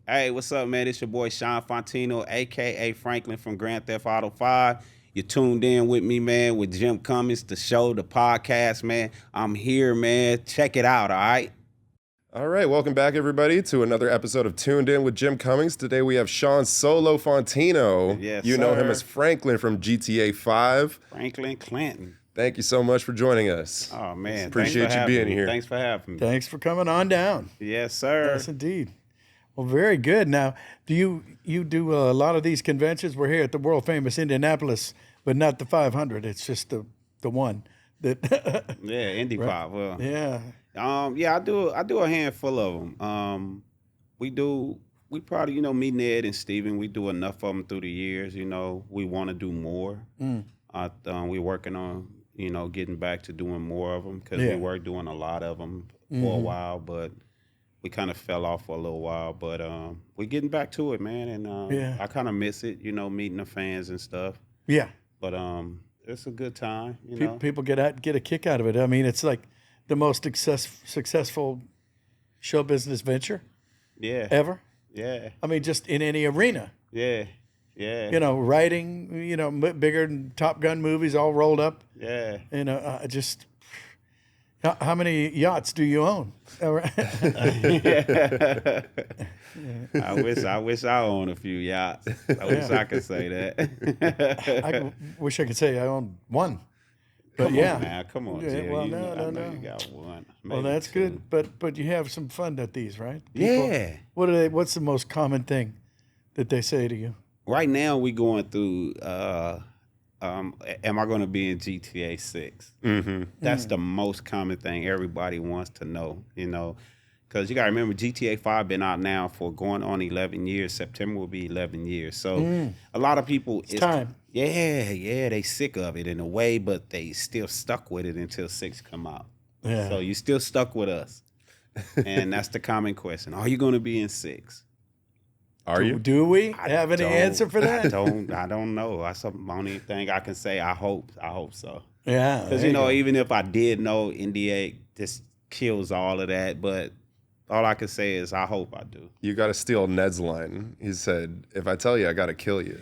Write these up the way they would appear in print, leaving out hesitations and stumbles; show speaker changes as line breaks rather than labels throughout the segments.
Hey, what's up, man? It's your boy Shawn Fonteno, aka Franklin from Grand Theft Auto 5. You tuned in with me, man, with Jim Cummings, the show, the podcast, man. I'm here, man. Check it out, all right?
All right, welcome back, everybody, to another episode of Tuned In with Jim Cummings. Today we have Shawn Solo Fonteno.
Yes,
you know him
sir.
as Franklin from GTA 5.
Franklin Clinton.
Thank you so much for joining us.
Oh, man.
Appreciate you being here.
Thanks for having me.
Thanks for coming on down.
Yes, sir.
Yes, indeed. Well, very good. Now, do you do a lot of these conventions? We're here at the world famous Indianapolis, but not the 500. It's just the one that.
Yeah, Indy
Right.
Pop. Well,
Yeah.
I do a handful of them. We probably, me, Ned and Steven, we do enough of them through the years. We want to do more. We're working on, getting back to doing more of them because
Yeah.
we were doing a lot of them for a while, but we kind of fell off for a little while. But we're getting back to it, man, and
Yeah.
I kind of miss it, meeting the fans and stuff.
Yeah.
But it's a good time,
People get a kick out of it. I mean, it's like the most successful show business venture
Yeah,
ever.
yeah,
I mean, just in any arena.
yeah, yeah,
Writing, bigger than Top Gun movies all rolled up.
yeah.
Just how many yachts do you own?
I wish I owned a few yachts. I wish I could say that.
I wish I could say I own one. But
Come
yeah.
on now, come on,
Yeah,
Jim.
well,
You
no,
know- I
no,
know
no.
you got one.
Well,
maybe
that's
two.
good. But you have some fun at these, right?
Yeah.
What's the most common thing that they say to you?
Right now we going through. Am I going to be in GTA 6?
Mm-hmm.
That's the most common thing everybody wants to know. Because you got to remember GTA 5 been out now for going on 11 years. September will be 11 years. So a lot of people, it's
time.
Yeah, they sick of it in a way, but they still stuck with it until 6 come out.
Yeah.
So you still stuck with us, and that's the common question: are you going to be in 6?
Are you?
Do we
I
have any
don't-
answer for that?
I don't know. That's the only thing I can say. I hope so.
Yeah.
Because
there you go.
even if I did know, NDA just kills all of that. But all I can say is I hope I do.
You got to steal Ned's line. He said, if I tell you, I got to kill you.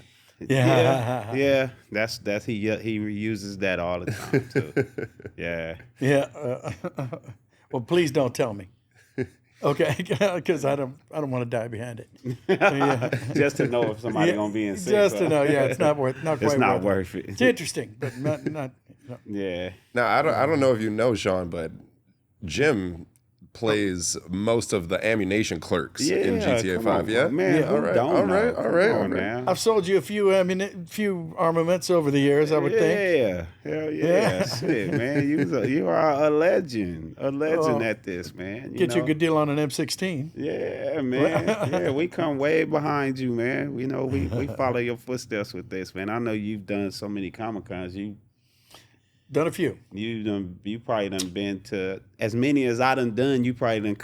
Yeah.
That's he reuses that all the time too. Yeah.
Yeah. Well, please don't tell me. Okay, because I don't want to die behind it. Yeah.
Just to know if somebody
Yeah,
gonna be in 6.
Just to know, yeah, it's not quite
It's not
worth
worth it.
It's interesting, but not.
Yeah.
Now, I don't know if you know, Shawn, but Jim plays most of the ammunition clerks in GTA
come
5.
on,
Yeah?
man.
Yeah,
Who
all right,
don't
all
know?
right, all
Come
right,
on
all right.
now.
I've sold you a few armaments over the years, I would think.
Yeah, hell yeah,
Yeah.
shit, man. You are a legend
Oh.
at this, man.
Get you
know?
a good deal on an M16.
Yeah, man. Yeah, we come way behind you, man. We know we follow your footsteps with this, man. I know you've done so many Comic Cons.
Done a few.
You probably done been to as many as I done. You probably done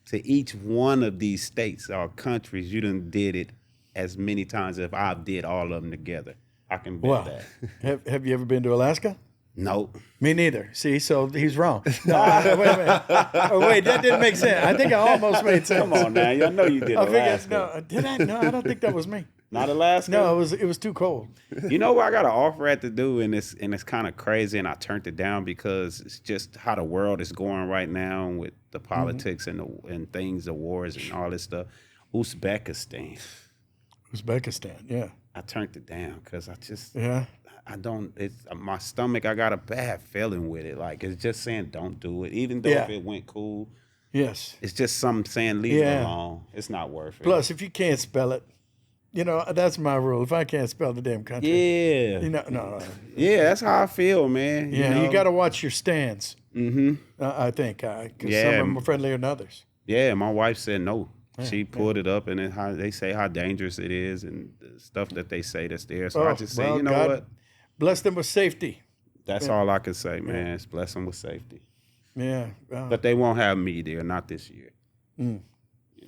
to each one of these states or countries. You done did it as many times as I did all of them together. I can bet
Well,
that.
have you ever been to Alaska?
Nope.
Me neither. See, so he's wrong. No, wait a minute. Oh, wait, that didn't make sense. I think I almost made sense.
Come on now. I know you did
I figured,
Alaska.
no, did I? No, I don't think that was me.
Not Alaska?
No, it was too cold.
You know what I got an offer at to do, and it's kind of crazy, and I turned it down because it's just how the world is going right now with the politics and things, the wars and all this stuff. Uzbekistan.
Uzbekistan, yeah.
I turned it down because
Yeah.
I don't. It's my stomach. I got a bad feeling with it. Like it's just saying don't do it, even though
Yeah.
if it went cool.
Yes.
It's just something saying leave it
Yeah.
alone. It's not worth it.
Plus, if you can't spell it, that's my rule. If I can't spell the damn country,
yeah,
no.
yeah, that's how I feel, man.
Yeah, you got to watch your stands.
Mm-hmm.
I think, because
Yeah.
some of them are friendlier than others.
Yeah, my wife said no. She pulled it up, and then how they say how dangerous it is, and the stuff that they say that's there. So I just say, you know
God
what?
bless them with safety.
That's all I can say, man. It's bless them with safety.
Yeah,
But they won't have me there, not this year. You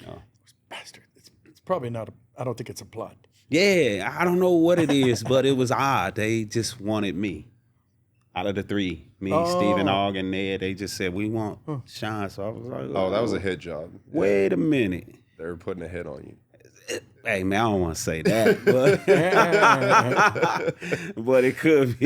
know.
bastard. It's probably not. I don't think it's a plot.
Yeah, I don't know what it is, but it was odd. They just wanted me. Out of the three, me, Stephen, Og, and Ned, they just said, we want Shawn. So I was like,
Oh, that was a hit job.
Wait a minute.
They were putting a hit on you.
Hey man, I don't want to say that, but but it could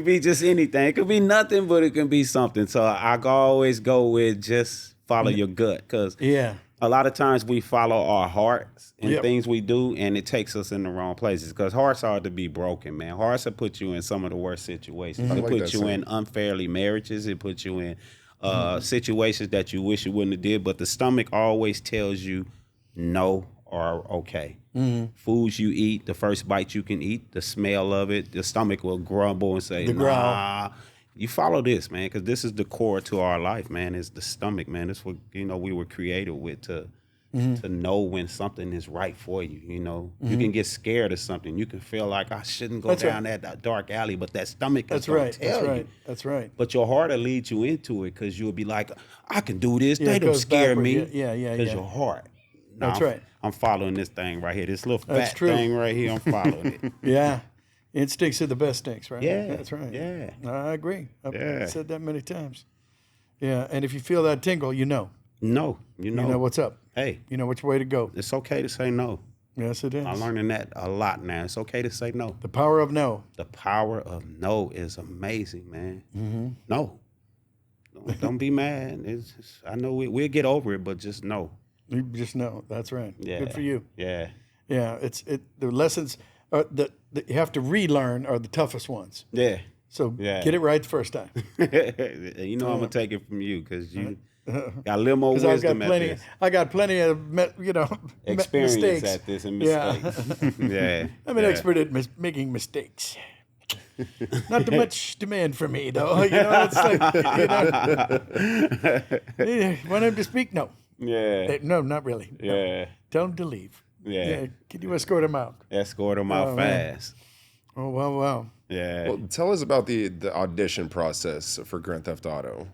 be just anything. It could be nothing, but it can be something. So I always go with just follow your gut, because
Yeah.
a lot of times we follow our hearts and
Yep.
things we do, and it takes us in the wrong places, because hearts are to be broken, man. Hearts will put you in some of the worst situations.
I
It
like
puts
that
you
saying.
in unfairly marriages. It puts you in situations that you wish you wouldn't have did, but the stomach always tells you no or okay. Foods you eat, the first bite you can eat, the smell of it, the stomach will grumble and say,
The growl.
nah. You follow this, man, because this is the core to our life, man. Is the stomach, man. That's what we were created with, to know when something is right for you. You can get scared of something. You can feel like I shouldn't go
That's
down
right.
that dark alley, but that stomach is
That's
gonna
right.
tell
That's
you.
right. That's right.
But your heart will lead you into it, because you'll be like, I can do this.
Yeah,
They
it
don't
goes
scare
backward.
me.
Yeah, yeah,
Because
yeah.
your heart. Nah,
That's
I'm,
right.
I'm following this thing right here. This little
That's
fat
true.
thing right here. I'm following it.
Yeah. Instincts are the best stinks, right?
Yeah,
That's right.
yeah.
I agree. I've
Yeah.
said that many times. Yeah. And if you feel that tingle, you know.
No,
You know what's up.
Hey,
You know which way to go.
it's okay to say no.
Yes, it is.
I'm learning that a lot now. It's okay to say no.
The power of no.
The power of no is amazing, man. No. Don't be mad. I know we'll get over it, but just no.
You just know. That's right.
Yeah.
Good for you.
Yeah.
Yeah. The lessons that you have to relearn are the toughest ones.
Yeah.
So
Yeah.
get it right the first time.
I'm gonna take it from you, because you got a little more
Because I've
wisdom
got
at
plenty.
this.
I got plenty of
Experience
mistakes.
at this and
Yeah.
mistakes. Yeah.
I'm an
Yeah.
expert at making mistakes. Not too much demand for me, though. It's like, want him to speak? No.
Yeah.
No, not really. No.
Yeah.
Tell him to leave.
Yeah.
Can you escort him out?
Escort them out
Oh, man.
fast.
Oh, wow.
Yeah.
Well, tell us about the audition process for Grand Theft Auto.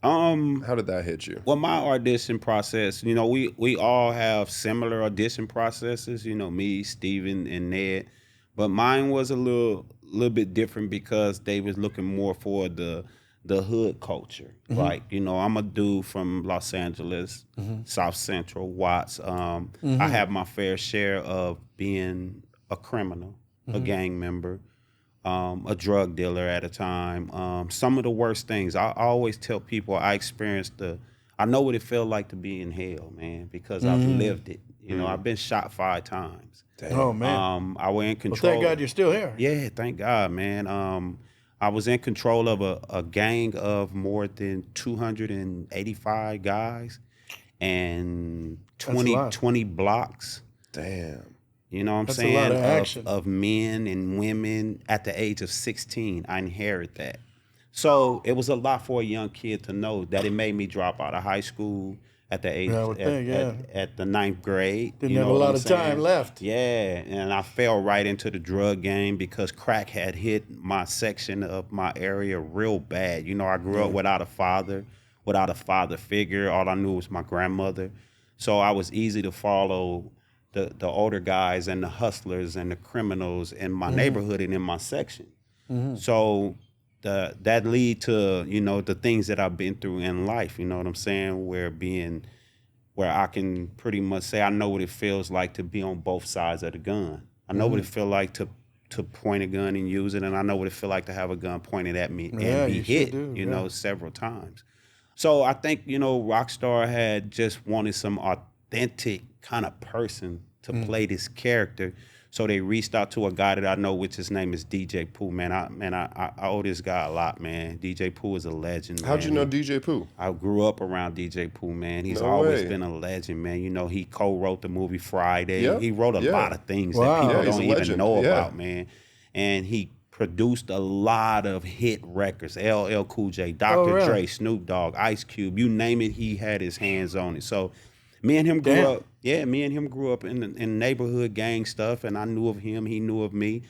How did that hit you?
Well, my audition process, we all have similar audition processes, me, Steven, and Ned. But mine was a little bit different, because they was looking more for the hood culture. Like, I'm a dude from Los Angeles, South Central, Watts. I have my fair share of being a criminal, a gang member, a drug dealer at a time. Some of the worst things. I always tell people I know what it felt like to be in hell, man, because I've lived it. I've been shot 5 times.
Oh, man.
I was in
Well,
control.
thank God you're still here.
Yeah, thank God, man. I was in control of a gang of more than 285 guys and
That's a lot.
20 blocks.
Damn.
You know what I'm
That's a
saying?
lot of action.
Of men and women at the age of 16. I inherited that. So it was a lot for a young kid to know that it made me drop out of high school at the age
Yeah, I would think, yeah.
at the 9th grade.
Didn't
You
have
know
a
what
lot
I'm
of time
saying?
left.
Yeah, and I fell right into the drug game because crack had hit my section of my area real bad. I grew up without a father figure. All I knew was my grandmother. So I was easy to follow the older guys and the hustlers and the criminals in my neighborhood and in my section. So that lead to, the things that I've been through in life, you know what I'm saying? Where I can pretty much say I know what it feels like to be on both sides of the gun. I know what it feels like to point a gun and use it, and I know what it feels like to have a gun pointed at me
Yeah,
and be
you sure
hit,
do,
several times. So I think, Rockstar had just wanted some authentic kind of person to play this character. So they reached out to a guy that I know, which his name is DJ Pooh. Man, I owe this guy a lot, man. DJ Pooh is a legend.
How'd
man.
you know DJ Pooh?
I grew up around DJ Pooh, man. He's
No
always
way.
been a legend, man. He co-wrote the movie Friday.
Yeah,
He wrote a
yeah.
lot of things
Wow.
that people
Yeah, he's
don't
a
even
legend.
know
Yeah.
about, man. And he produced a lot of hit records. LL Cool J, Dr.
really?
Dre, Snoop Dogg, Ice Cube, you name it, he had his hands on it. So me and him grew
Damn.
up. Yeah, me and him grew up in neighborhood gang stuff, and I knew of him. He knew of me.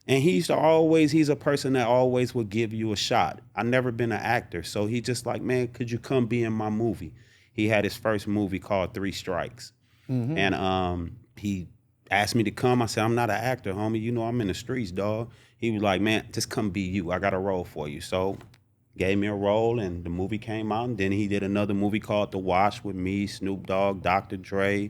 And he's a person that always would give you a shot. I never been an actor. So he just like, man, could you come be in my movie? He had his first movie called 3 Strikes. And he asked me to come. I said, I'm not an actor, homie. I'm in the streets, dog. He was like, man, just come be you. I got a role for you. So gave me a role, and the movie came out. And then he did another movie called The Wash with me, Snoop Dogg, Dr. Dre,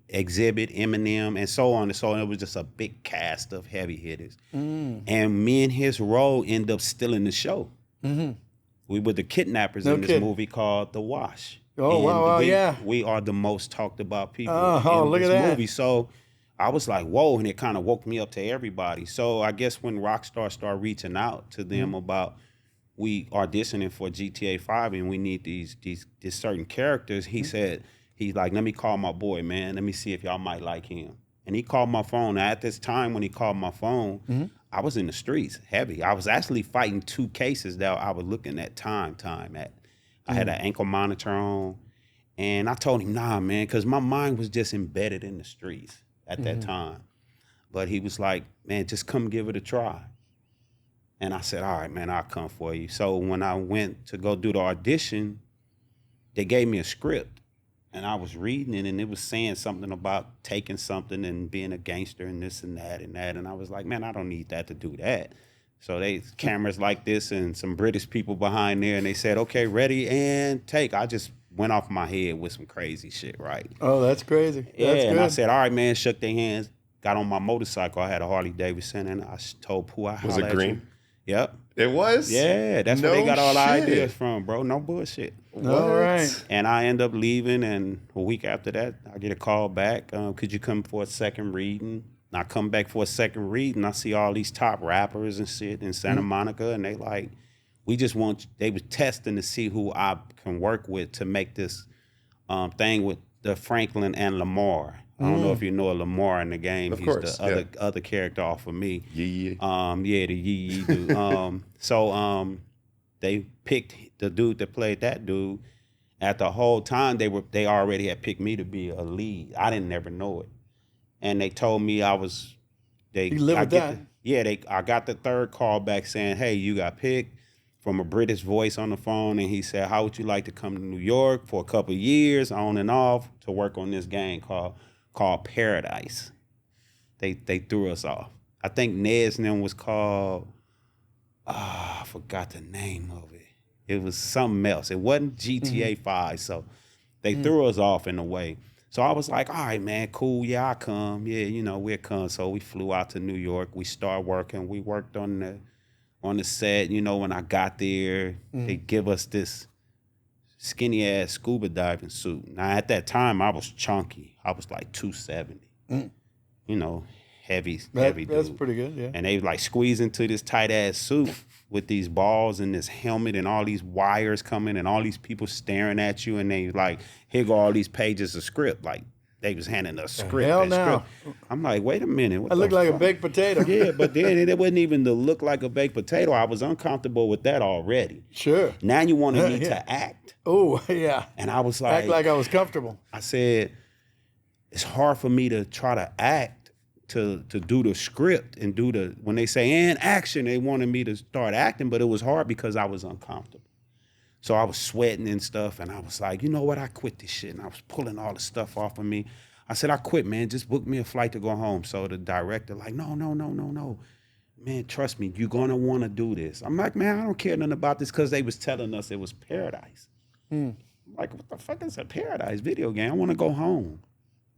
Exhibit, Eminem, and so on and so on. It was just a big cast of heavy hitters. And me and his role ended up stealing the show. We were the kidnappers in this movie called The Wash.
Oh,
and
wow, yeah.
We are the most talked about people
Oh,
in
look
this
at that.
movie. So I was like, whoa, and it kind of woke me up to everybody. So I guess when Rockstar started reaching out to them about we auditioning for GTA 5 and we need these certain characters, he said, he's like, let me call my boy, man. Let me see if y'all might like him. And he called my phone. Now, at this time when he called my phone, I was in the streets heavy. I was actually fighting 2 cases that I was looking at time at. I had an ankle monitor on. And I told him, nah, man, because my mind was just embedded in the streets at that time. But he was like, man, just come give it a try. And I said, all right, man, I'll come for you. So when I went to go do the audition, they gave me a script. And I was reading it, and it was saying something about taking something and being a gangster and this and that and that. And I was like, man, I don't need that to do that. So they cameras like this and some British people behind there, and they said, okay, ready and take. I just went off my head with some crazy shit, right?
Oh, that's crazy.
Yeah,
That's
and
good.
I said, all right, man, shook their hands, got on my motorcycle. I had a Harley Davidson, and I told Pooh, I
Was
holla
it
at
green?
you. Yep.
It was?
Yeah, that's where they got all the ideas from, bro. No bullshit.
All right.
And I end up leaving, and a week after that, I get a call back. Could you come for a second reading? And I come back for a second reading. I see all these top rappers and shit in Santa Monica, and they like, they was testing to see who I can work with to make this thing with the Franklin and Lamar. I don't know if you know Lamar in the game.
Of
He's
course,
the other character off of me.
Yeah.
Yeah, the yee dude. So they picked the dude that played that dude. At the whole time they already had picked me to be a lead. I didn't never know it, and they told me I was.
You live with that?
I got the third call back saying, "Hey, you got picked." From a British voice on the phone, and he said, "How would you like to come to New York for a couple of years, on and off, to work on this game called Paradise?" They threw us off. I think Ned's name was called, I forgot the name of it. It was something else. It wasn't GTA 5, so they threw us off in a way. So I was like, all right, man, cool, yeah, I'll come. Yeah, we'll come. So we flew out to New York. We started working. We worked on the set. When I got there, they give us this skinny ass scuba diving suit. Now at that time I was chunky. I was like 270. Heavy dude.
That's pretty good, yeah.
And they like squeeze into this tight ass suit with these balls and this helmet and all these wires coming and all these people staring at you, and they like, here go all these pages of script. Like they was handing us script.
Hell
and
no.
script. I'm like, wait a minute. What
I look
the
like a
fuck?
baked potato.
Yeah, but then it wasn't even to look like a baked potato. I was uncomfortable with that already.
Sure.
Now you wanted me
Yeah.
to act.
Oh, yeah.
And I was
Act like I was comfortable.
I said, it's hard for me to try to act, to do the script and when they say, and action, they wanted me to start acting, but it was hard because I was uncomfortable. So I was sweating and stuff, and I was like, you know what, I quit this shit. And I was pulling all the stuff off of me. I said, I quit, man. Just book me a flight to go home. So the director like, no. Man, trust me, you're going to want to do this. I'm like, man, I don't care nothing about this, because they was telling us it was Paradise. I'm like, what the fuck is a Paradise video game? I want to go home.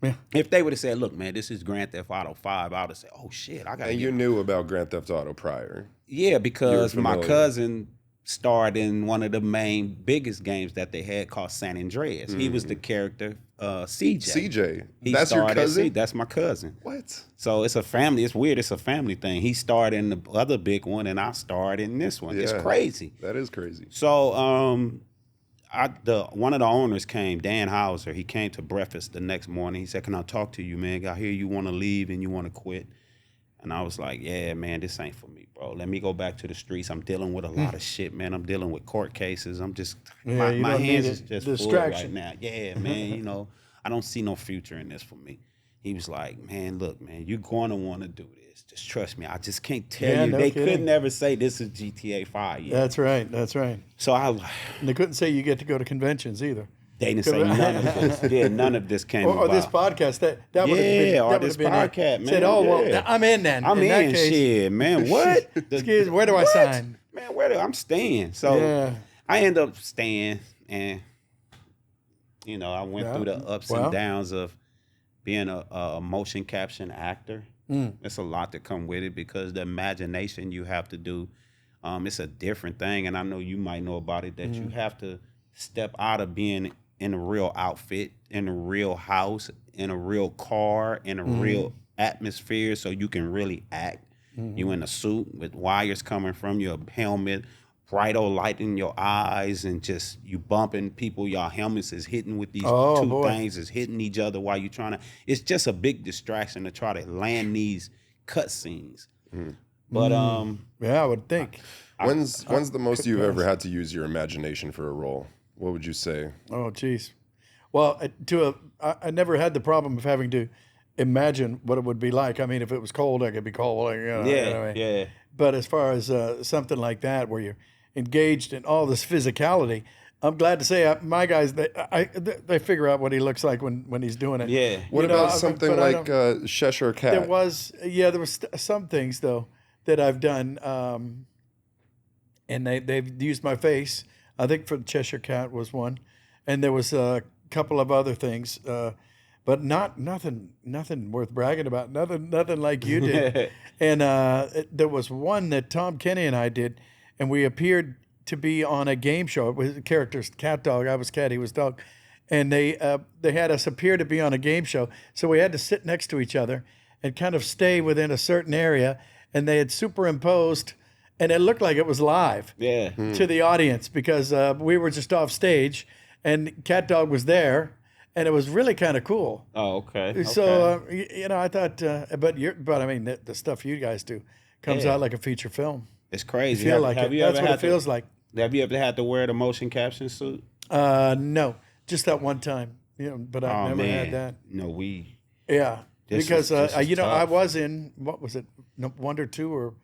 Yeah.
If they would have said, look, man, this is Grand Theft Auto 5, I would have said, oh, shit, I got to
And you knew about Grand Theft Auto prior.
Yeah, because
You were
my
familiar.
cousin starred in one of the main biggest games that they had called San Andreas. He was the character CJ.
CJ.
He
That's your
starred as
cousin?
That's my cousin.
What?
So it's a family. It's weird. It's a family thing. He starred in the other big one, and I starred in this one. It's
Yeah.
crazy.
That is crazy.
So one of the owners came, Dan Hauser. He came to breakfast the next morning. He said, "Can I talk to you, man? I hear you want to leave and you want to quit." And I was like, "Yeah, man, this ain't for me, bro. Let me go back to the streets. I'm dealing with a lot of shit, man. I'm dealing with court cases. I'm just
Yeah, you
my
don't
hands
need
is
a
just full
distraction.
right now. Yeah, man. I don't see no future in this for me." He was like, "Man, look, man, you're going to want to do this. Just trust me. I just can't tell
Yeah,
you.
no
They
kidding.
could never say this is GTA 5 yet."
That's right. That's right.
So
And they couldn't say you get to go to conventions either.
They didn't say none of this. Yeah, none of this came
or
about.
this podcast. That would have been.
Yeah, or
That would
this
have been
podcast,
it.
man.
Said, oh well,
yeah.
I'm in then.
I'm
in that
in.
case,
Shit, man. What?
Excuse me, where do I sign?
Man, I'm staying. So
Yeah.
I end up staying, and I went through the ups and downs of being a motion caption actor. It's a lot to come with it because the imagination you have to do, it's a different thing. And I know you might know about it, that you have to step out of being in a real outfit, in a real house, in a real car, in a real atmosphere so you can really act. You in a suit with wires coming from your helmet, bright old light in your eyes, and just you bumping people. Your helmets is hitting with these two things, is hitting each other while you're trying to. It's just a big distraction to try to land these cut scenes. But
yeah, I would think.
When's the most you've ever had to use your imagination for a role? What would you say?
Oh, geez. Well, I never had the problem of having to imagine what it would be like. I mean, if it was cold, I could be cold.
yeah.
But as far as something like that, where you're engaged in all this physicality, I'm glad to say my guys, they figure out what he looks like when he's doing it.
Yeah.
What about something like Cheshire Cat?
There was some things though that I've done, and they've used my face. I think for the Cheshire Cat was one, and there was a couple of other things, but nothing worth bragging about. Nothing like you did. And there was one that Tom Kenny and I did, and we appeared to be on a game show. It was characters, cat dog. I was cat, he was dog, and they had us appear to be on a game show. So we had to sit next to each other and kind of stay within a certain area, and they had superimposed. And it looked like it was live to the audience because we were just off stage and Cat Dog was there and it was really kind of cool.
Oh, okay.
So, I thought, but I mean, the stuff you guys do comes out like a feature film.
It's crazy.
You feel like it. That's what it feels like.
Have you ever had to wear the motion caption suit?
No, just that one time. But I've never had that.
No,
Yeah, because
I
was in, what was it, 1 or 2 or.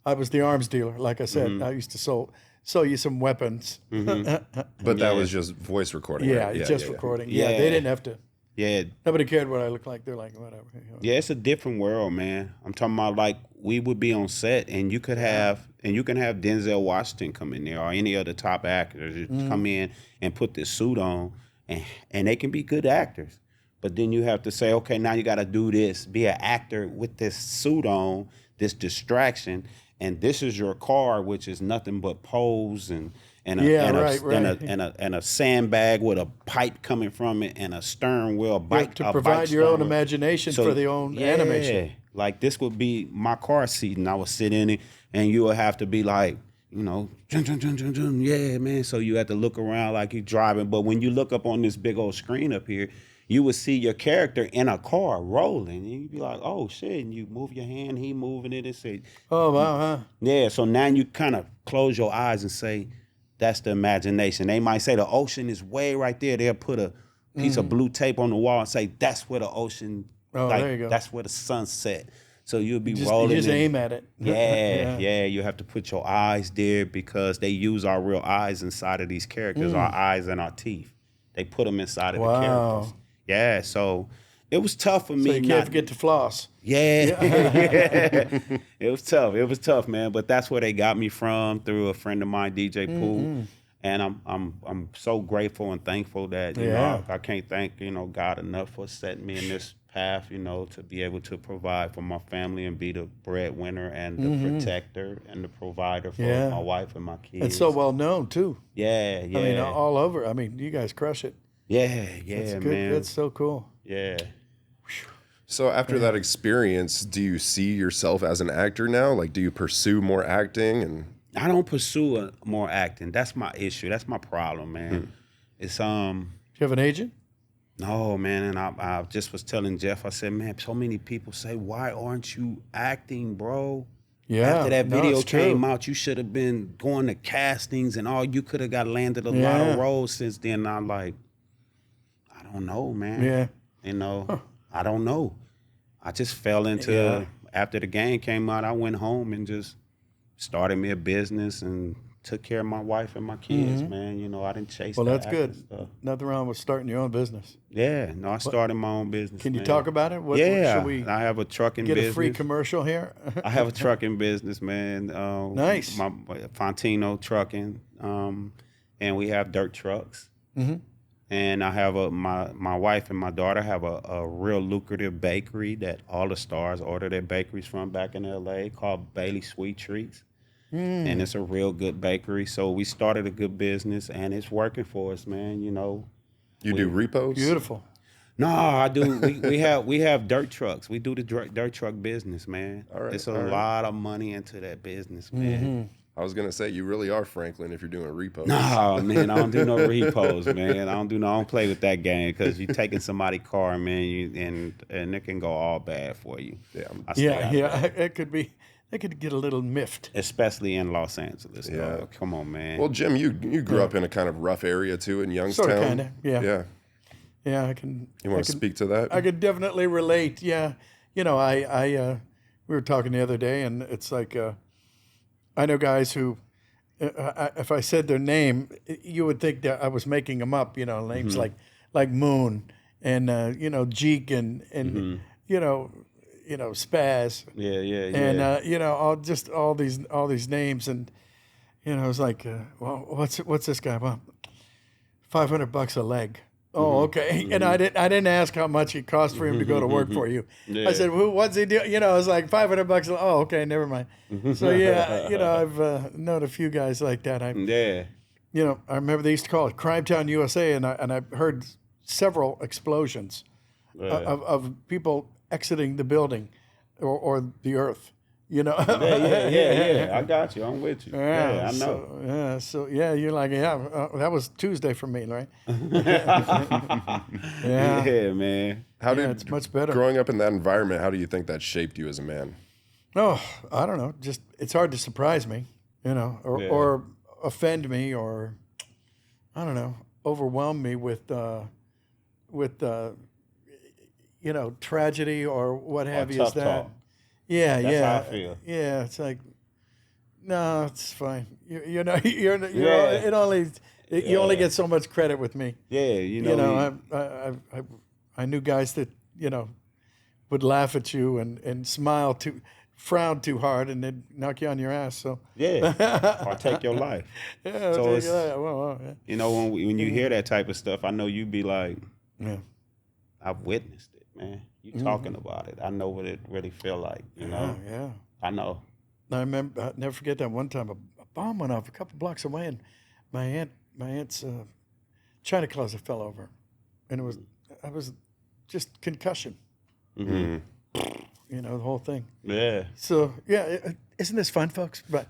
I was the arms dealer, like I said. I used to sell you some weapons.
But that was just voice recording.
Yeah,
right?
just recording. Yeah, they didn't have to.
Yeah.
Nobody cared what I looked like. They're like, whatever.
Yeah, it's a different world, man. I'm talking about like we would be on set and you can have Denzel Washington come in there or any other top actors come in and put this suit on and they can be good actors. But then you have to say, okay, now you got to do this, be an actor with this suit on, this distraction. And this is your car, which is nothing but poles and a sandbag with a pipe coming from it and a stern wheel bike.
To provide your own imagination for the own animation.
Like this would be my car seat, and I would sit in it, and you would have to be like, jun, jun, jun, jun, jun, yeah, man. So you have to look around like you're driving. But when you look up on this big old screen up here, you would see your character in a car rolling. And you'd be like, oh, shit. And you move your hand, he moving it and say.
Oh, wow, huh?
Yeah, so now you kind of close your eyes and say, that's the imagination. They might say the ocean is way right there. They'll put a piece of blue tape on the wall and say, that's where the ocean,
there you go.
That's where the sun set. So you'll be rolling.
You just aim at it.
Yeah. You have to put your eyes there because they use our real eyes inside of these characters, our eyes and our teeth. They put them inside of the characters. Yeah, so it was tough for me.
So you can't forget to floss.
Yeah. It was tough. It was tough, man. But that's where they got me from through a friend of mine, DJ Pooh. And I'm so grateful and thankful that I can't thank God enough for setting me in this path, to be able to provide for my family and be the breadwinner and the protector and the provider for my wife and my kids.
It's so well known too.
Yeah.
I mean, all over. I mean, you guys crush it.
Yeah,
That's good.
man.
That's so cool.
Yeah.
So after that experience, do you see yourself as an actor now? Like, do you pursue more acting? And
I don't pursue more acting. That's my issue. That's my problem, man. It's
Do you have an agent?
No, man. And I just was telling Jeff. I said, man, so many people say, why aren't you acting, bro?
Yeah.
After that video came out, you should have been going to castings and all. You could have got landed a lot of roles since then. I'm like, I don't know, man.
Yeah.
I don't know. I just fell into, after the game came out, I went home and just started me a business and took care of my wife and my kids, man. You know, I didn't chase.
Well,
the
that's good.
acting stuff.
Nothing wrong with starting your own business.
Yeah, no, I started my own business.
Can you
man.
talk about it? What should we
I have a trucking
get
business.
a free commercial here?
I have a trucking business, man.
Nice.
My Fonteno Trucking, and we have dirt trucks.
Mm-hmm.
And I have my wife and my daughter have a real lucrative bakery that all the stars order their bakeries from back in LA called Bailey Sweet Treats. And it's a real good bakery. So we started a good business, and it's working for us, man. You know.
You do repos?
Beautiful.
No, I do. We have dirt trucks. We do the dirt truck business, man.
All right,
It's a lot of money into that business, man.
I was gonna say you really are Franklin if you're doing repos.
No, man, I don't do no repos, man. I don't play with that game because you're taking somebody's car, man, and it can go all bad for you.
Yeah.
I stay out of that.
It could be. They could get a little miffed.
Especially in Los Angeles.
Yeah.
Dog. Come on, man.
Well, Jim, you grew up in a kind of rough area too in Youngstown.
Sort of, kind of. Yeah.
Yeah.
Yeah, I can.
You want to speak to that?
I could definitely relate. Yeah, you know, we were talking the other day, and it's like I know guys who, if I said their name, you would think that I was making them up. You know, names like Moon and Jeek and you know Spaz.
Yeah.
And all these names, and it's like, well, what's this guy? Well, $500 a leg. Oh, okay. And I didn't ask how much it cost for him to go to work for you.
Yeah.
I said, well, what's he do? It was like $500. Oh, okay, never mind. So yeah, I've known a few guys like that. I remember they used to call it Crime Town USA, and I heard several explosions of people exiting the building or the earth.
Yeah. I got you. I'm with you. Yeah, I know.
So you're like, that was Tuesday for me, right?
Yeah, man.
It's much better.
Growing up in that environment, how do you think that shaped you as a man?
Oh, I don't know. Just it's hard to surprise me, or offend me, or I don't know, overwhelm me with tragedy or what have you. Is that?
Talk.
Yeah,
That's how I feel.
Yeah, it's like, no, it's fine. You only get so much credit with me.
Yeah,
I knew guys that would laugh at you and frown too hard, and they'd knock you on your ass. So
or take your life.
Yeah,
So
take your life. Well, yeah.
When you hear that type of stuff, I know you'd be like,
Yeah.
I've witnessed it, man. You talking about it. I know what it really feel like,
Yeah.
I know.
I remember. I'll never forget that one time a bomb went off a couple blocks away, and my aunt's china closet fell over, and I was just concussion.
Mm-hmm.
The whole thing.
Yeah.
So isn't this fun, folks? But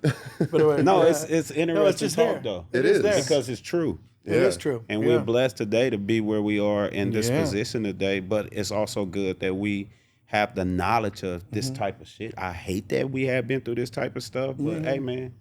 anyway,
No, it's interesting
just
talk
there.
though.
It is.
there.
Because it's true.
It is true.
And we're blessed today to be where we are in this
Yeah.
position today, but it's also good that we have the knowledge of this type of shit. I hate that we have been through this type of stuff, but hey, man,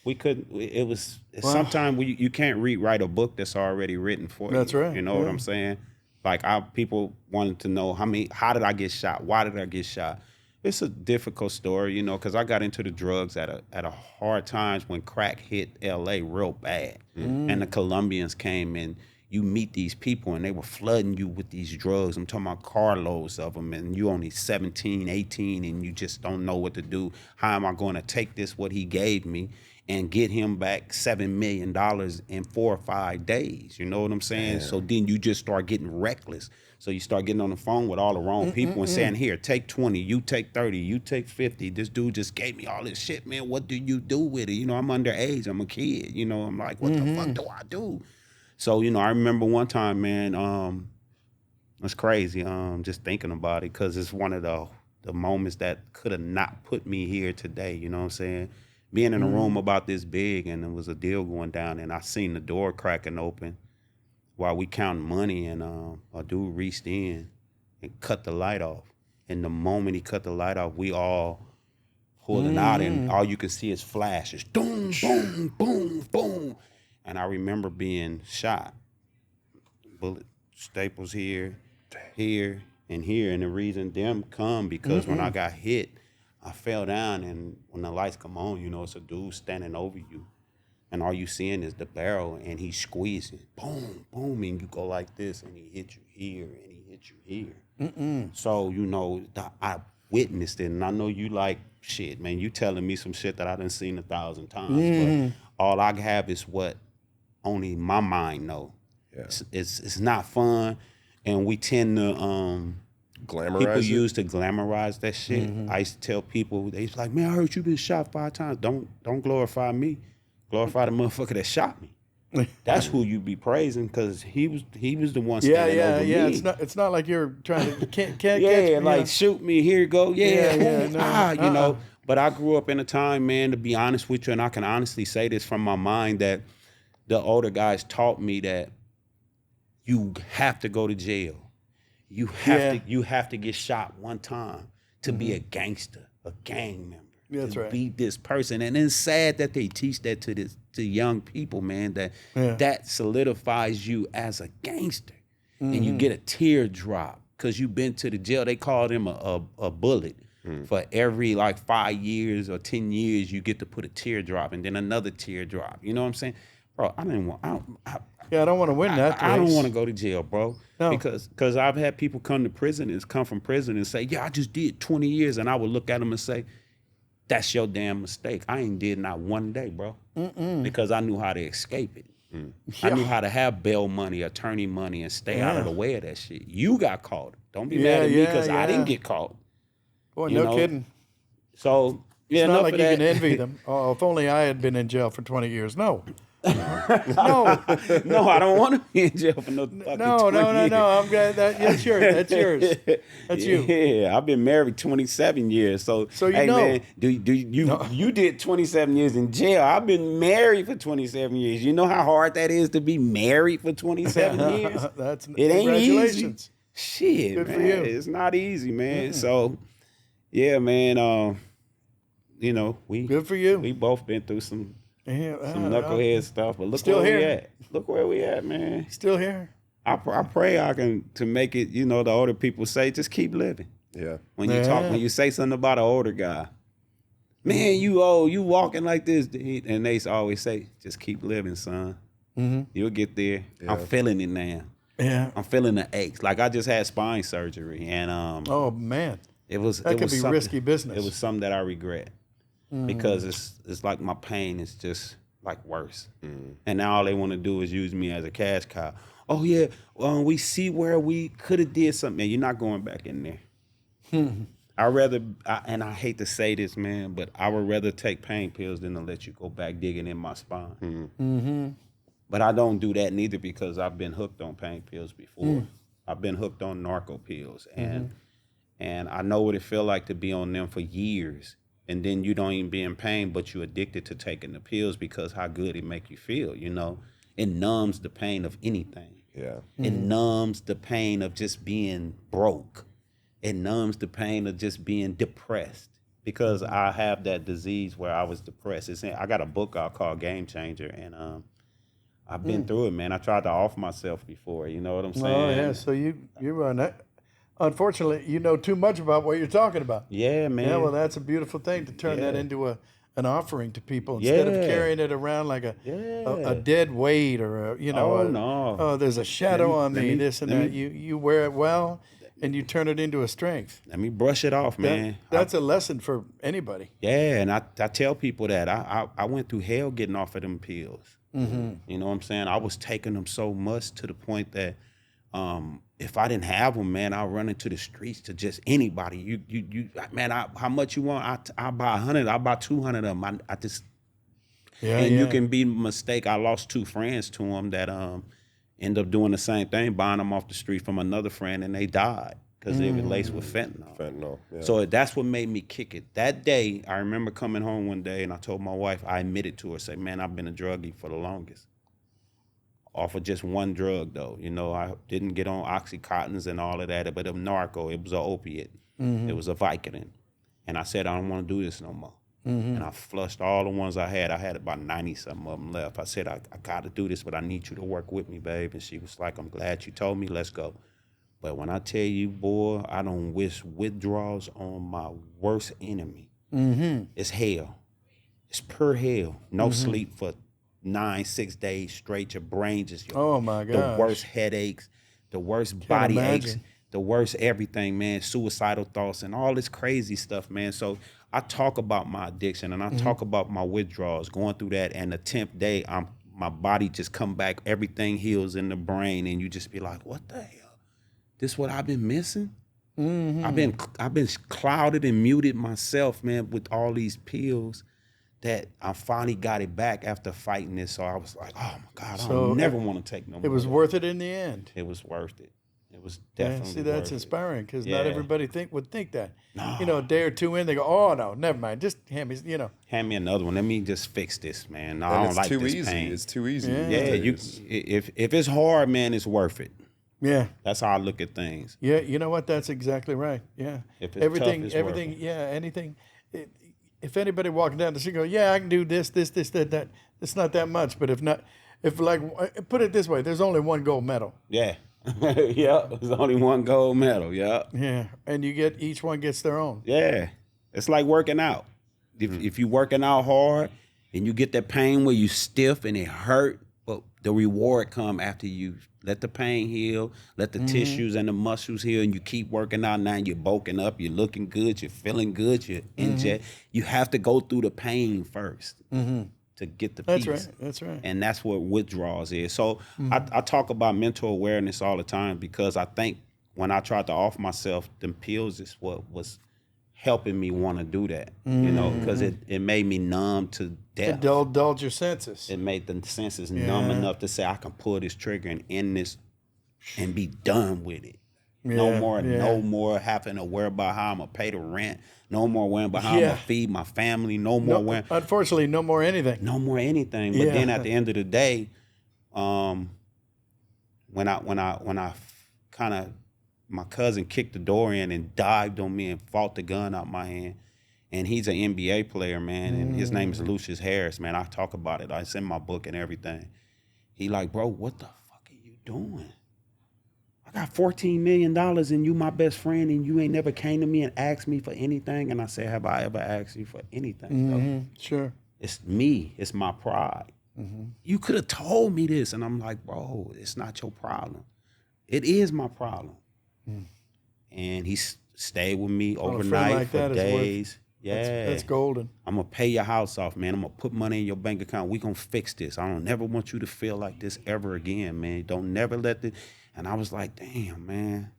we couldn't. It was sometimes you can't rewrite a book that's already written for you.
That's right.
You know what I'm saying? Like people wanted to know how did I get shot? Why did I get shot? It's a difficult story, because I got into the drugs at a hard times when crack hit LA real bad. And the Colombians came and you meet these people and they were flooding you with these drugs. I'm talking about carloads of them, and you only 17, 18, and you just don't know what to do. How am I going to take what he gave me and get him back $7 million in 4 or 5 days? You know what I'm saying? So then you just start getting reckless. So you start getting on the phone with all the wrong people and saying, here, take 20, you take 30, you take 50. This dude just gave me all this shit, man. What do you do with it? I'm underage. I'm a kid. I'm like, what the fuck do I do? So, I remember one time, man, it's crazy just thinking about it, because it's one of the moments that could have not put me here today. You know what I'm saying? Being in a room about this big, and there was a deal going down, and I seen the door cracking open while we counting money, and a dude reached in and cut the light off. And the moment he cut the light off, we all pulling out, and all you can see is flashes. Boom, boom, boom, boom. And I remember being shot. Bullet staples here, here, and here. And the reason them come because when I got hit, I fell down, and when the lights come on, it's a dude standing over you. and all you seeing is the barrel, and he's squeezing, boom, boom, and you go like this, and he hit you here, and he hit you here. So, you know, I witnessed it, and I know you like, shit, man, you telling me some shit that I done seen 1,000 times, but all I have is what only my mind know.
Yeah.
It's not fun, and we tend to
Glamorize
people
it?
used to glamorize that shit. I used to tell people, they was like, man, I heard you been shot 5 times. Don't glorify me. Glorify the motherfucker that shot me. That's who you be praising, because he was the one standing over me.
It's not like you're trying to can't
Yeah,
catch me,
like shoot me, here you go. Yeah,
no,
you know. But I grew up in a time, man, to be honest with you, and I can honestly say this from my mind, that the older guys taught me that you have to go to jail. You have to get shot one time to be a gangster, a gang member.
That's
to
right.
be this person. And it's sad that they teach that to young people, man, that solidifies you as a gangster. And you get a teardrop because you've been to the jail. They call them a bullet. For every like 5 years or 10 years, you get to put a teardrop and then another teardrop. You know what I'm saying? Bro, I don't want
to win that
I don't
case.
want to go to jail, bro.
No.
Because I've had people come from prison and say, yeah, I just did 20 years. And I would look at them and say, that's your damn mistake. I ain't did not one day, bro. Because I knew how to escape it. I knew how to have bail money, attorney money, and stay out of the way of that shit. You got caught. Don't be mad at me because I didn't get caught.
Boy,
You
no
know?
kidding.
So, yeah,
It's not
enough
like
of
you
that.
can envy them. Oh, if only I had been in jail for 20 years. No. No.
No, I don't want to be in jail for no fucking 20 years.
No. I'm glad that's yours. That's yours. That's you.
Yeah, I've been married 27 years. So
you
hey,
know.
man, you did 27 years in jail. I've been married for 27 years. You know how hard that is to be married for 27 years?
That's
It ain't easy.
congratulations.
Shit,
Good
man.
for you.
It's not easy, man. So, yeah, man. You know,
Good for you.
we both been through some
Yeah,
knucklehead stuff, but look
Still
where we
here.
at. Look where we at, man.
Still here.
I pray I can to make it. You know, the older people say, just keep living.
Yeah.
When when you say something about an older guy, man, you walking like this, and they always say, just keep living, son. You'll get there.
Yeah.
I'm feeling it now.
Yeah.
I'm feeling the aches. Like I just had spine surgery, and
Oh man,
it was
that could be
something-
risky business.
It was something that I regret because it's like my pain is just like worse, and now all they want to do is use me as a cash cow. Oh yeah, we see where we could have did something. Man, you're not going back in there. I hate to say this, man, but I would rather take pain pills than to let you go back digging in my spine. But I don't do that neither because I've been hooked on pain pills before. I've been hooked on narco pills, and I know what it feel like to be on them for years, and then you don't even be in pain, but you're addicted to taking the pills because how good it make you feel. You know, it numbs the pain of anything.
Yeah.
It numbs the pain of just being broke. It numbs the pain of just being depressed because I have that disease where I was depressed. I got a book out called Game Changer, and I've been through it, man. I tried to off myself before. You know what I'm saying?
Oh yeah. So you unfortunately you know too much about what you're talking about.
Yeah, man.
Yeah. Well, that's a beautiful thing to turn that into an offering to people instead of carrying it around like a dead weight or there's a shadow on me. This and that. You wear it well, and you turn it into a strength.
Let me brush it off, man.
That's a lesson for anybody.
Yeah, and I tell people that I went through hell getting off of them pills. You know what I'm saying? I was taking them so much to the point that if I didn't have them, man, I'll run into the streets to just anybody. You man, how much you want? I buy 100. I buy 200 of them. I just you can be mistake. I lost 2 friends to them that end up doing the same thing, buying them off the street from another friend, and they died because they were laced with fentanyl.
Fentanyl. Yeah.
So that's what made me kick it. That day, I remember coming home one day and I told my wife, I admitted to her, say, man, I've been a druggie for the longest. Off of just one drug, though. You know, I didn't get on Oxycontins and all of that, but a narco, it was an opiate. It was a Vicodin. And I said, I don't want to do this no more. And I flushed all the ones I had. I had about 90-something of them left. I said, I got to do this, but I need you to work with me, babe. And she was like, I'm glad you told me, let's go. But when I tell you, boy, I don't wish withdrawals on my worst enemy. It's hell. It's pure hell. No sleep for 6 days straight. Your brain just
Oh my
the
gosh.
worst headaches, the worst body aches,
imagine.
the worst everything, man. Suicidal thoughts and all this crazy stuff, man. So I talk about my addiction and I talk about my withdrawals, going through that. And the 10th day, my body just come back, everything heals in the brain, and you just be like, what the hell? This what I've been missing? I've been clouded and muted myself, man, with all these pills that I finally got it back after fighting this. So I was like, oh my God, I don't never want to take no more.
It was worth it in the end.
It was worth it. It was
Yeah,
definitely
see, that's
worth
inspiring because
Yeah.
not everybody would think that.
No.
You know, a day or two in, they go, "Oh no, never mind. Just hand me, you know."
Hand me another one. Let me just fix this, man. No,
And
I don't
it's
like
too
this
easy.
pain.
It's too easy.
Yeah.
Yeah, if it's hard, man, it's worth it.
Yeah,
That's how I look at things.
yeah. You know what? That's exactly right. Yeah.
If it's tough, it's worth it.
Yeah, anything. If anybody walking down the street go, "Yeah, I can do this, that," it's not that much. But if put it this way, there's only one gold medal.
Yeah. Yeah. There's only one gold medal. Yeah.
Yeah, and each one gets their own.
Yeah. It's like working out. If you working out hard and you get that pain where you stiff and it hurt, but the reward come after you let the pain heal, let the tissues and the muscles heal, and you keep working out. Now you're bulking up, you're looking good, you're feeling good, you're in jet. You have to go through the pain first to get the peace.
That's right. That's right.
And that's what withdrawals is. So I talk about mental awareness all the time because I think when I tried to off myself, them pills is what was helping me want to do that, you know, because it made me numb to death.
Indulge your senses.
It made the senses numb enough to say I can pull this trigger and end this and be done with it. No more having to worry about how I'm gonna pay the rent. No more worrying about how I'm gonna feed my family. No more worrying.
Unfortunately, no more anything.
No more anything. But then at the end of the day, when I kind of, my cousin kicked the door in and dived on me and fought the gun out my hand. And he's an NBA player, man, and his name is Lucius Harris, man. I talk about it. It's in my book and everything. He like, bro, what the fuck are you doing? I got $14 million and you my best friend and you ain't never came to me and asked me for anything. And I said, have I ever asked you for anything? though?
Sure.
It's me. It's my pride. You could have told me this. And I'm like, bro, it's not your problem. It is my problem. And he stayed with me overnight
like
for
that is worth-
days.
That's golden.
I'm going to pay your house off, man. I'm going to put money in your bank account. We going to fix this. I don't never want you to feel like this ever again, man. Don't never let this. And I was like, damn, man,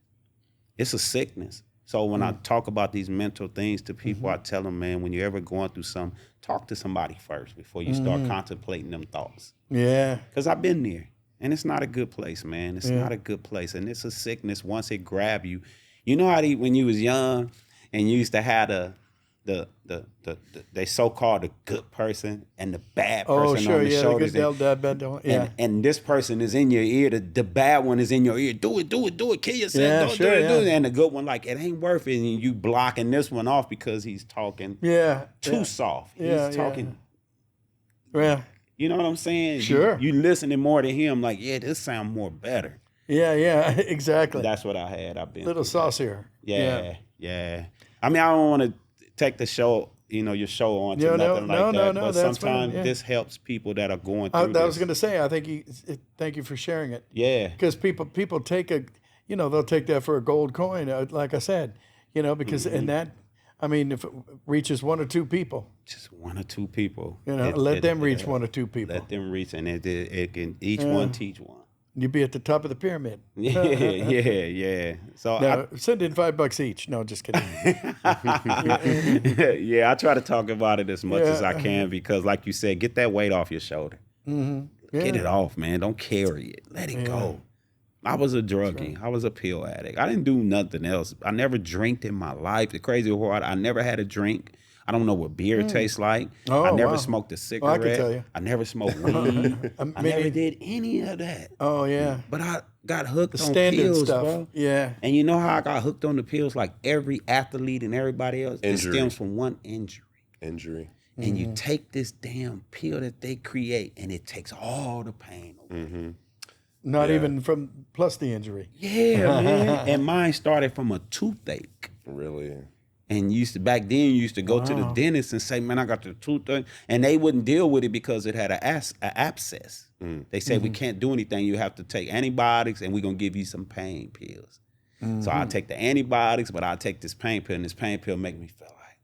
it's a sickness. So when I talk about these mental things to people, I tell them, man, when you're ever going through something, talk to somebody first before you start contemplating them thoughts.
Yeah.
Because I've been there. And it's not a good place, man. It's not a good place. And it's a sickness once it grab you. You know how when you was young and you used to have they so-called the good person and the bad person on the shoulders. And this person is in your ear. The bad one is in your ear. Do it, kill yourself. Do it. And the good one, like, it ain't worth it. And you blocking this one off because he's talking too soft. He's talking.
Yeah.
You know what I'm saying?
Sure.
You listening more to him, like, yeah, this sound more better.
Yeah, exactly.
That's what I had. I've been
little saucier.
Yeah. I mean, I don't want to take the show, your show on to nothing like that. But sometimes this helps people that are going through this.
I was going to say, I think thank you for sharing it.
Yeah.
Because people take they'll take that for a gold coin, like I said, because and that, I mean, if it reaches one or two people.
Just one or two people.
Let them reach one or two people.
Let them reach, and it can each one teach one.
You'd be at the top of the pyramid.
Yeah. So
now, send in $5 each. No, just kidding.
Yeah, I try to talk about it as much as I can because, like you said, get that weight off your shoulder. Get it off, man. Don't carry it. Let it go. I was a druggie. Right. I was a pill addict. I didn't do nothing else. I never drank in my life. The crazy part, I never had a drink. I don't know what beer tastes like. I never smoked a cigarette.
I can tell you.
I never smoked weed. I never did any of that.
Oh, yeah.
But I got hooked on
standard
pills,
stuff.
bro.
Yeah.
And you know how I got hooked on the pills like every athlete and everybody else?
Injury.
It stems from one injury. And you
Mm-hmm.
take this damn pill that they create and it takes all the pain away.
Not even plus the injury.
Yeah, man. And mine started from a toothache.
Really?
And back then, you used to go to the dentist and say, man, I got the tooth. And they wouldn't deal with it because it had an abscess. They said, we can't do anything. You have to take antibiotics and we're going to give you some pain pills. So I take the antibiotics, but I take this pain pill, and this pain pill make me feel like,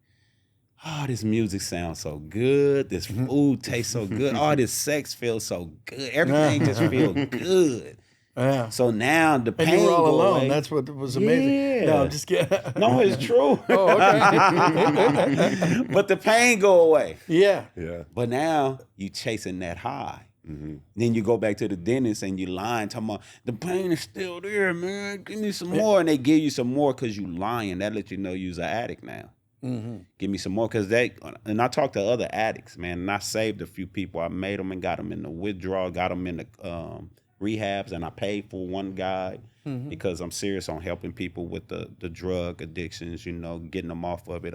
oh, this music sounds so good. This food tastes so good. Oh, this sex feels so good. Everything just feels good.
Yeah.
So now the pain
and you were all alone.
away.
That's what was amazing.
Yeah.
No, I'm just kidding.
No, it's true.
Oh, okay.
But the pain go away.
Yeah.
But now you chasing that high. Then you go back to the dentist and you lying, talking about the pain is still there, man. Give me some more. And they give you some more because you lying. That lets you know you's an addict now. Give me some more because and I talked to other addicts, man, and I saved a few people. I made them and got them in the withdrawal, got them in the rehabs, and I paid for one guy because I'm serious on helping people with the drug addictions, getting them off of it.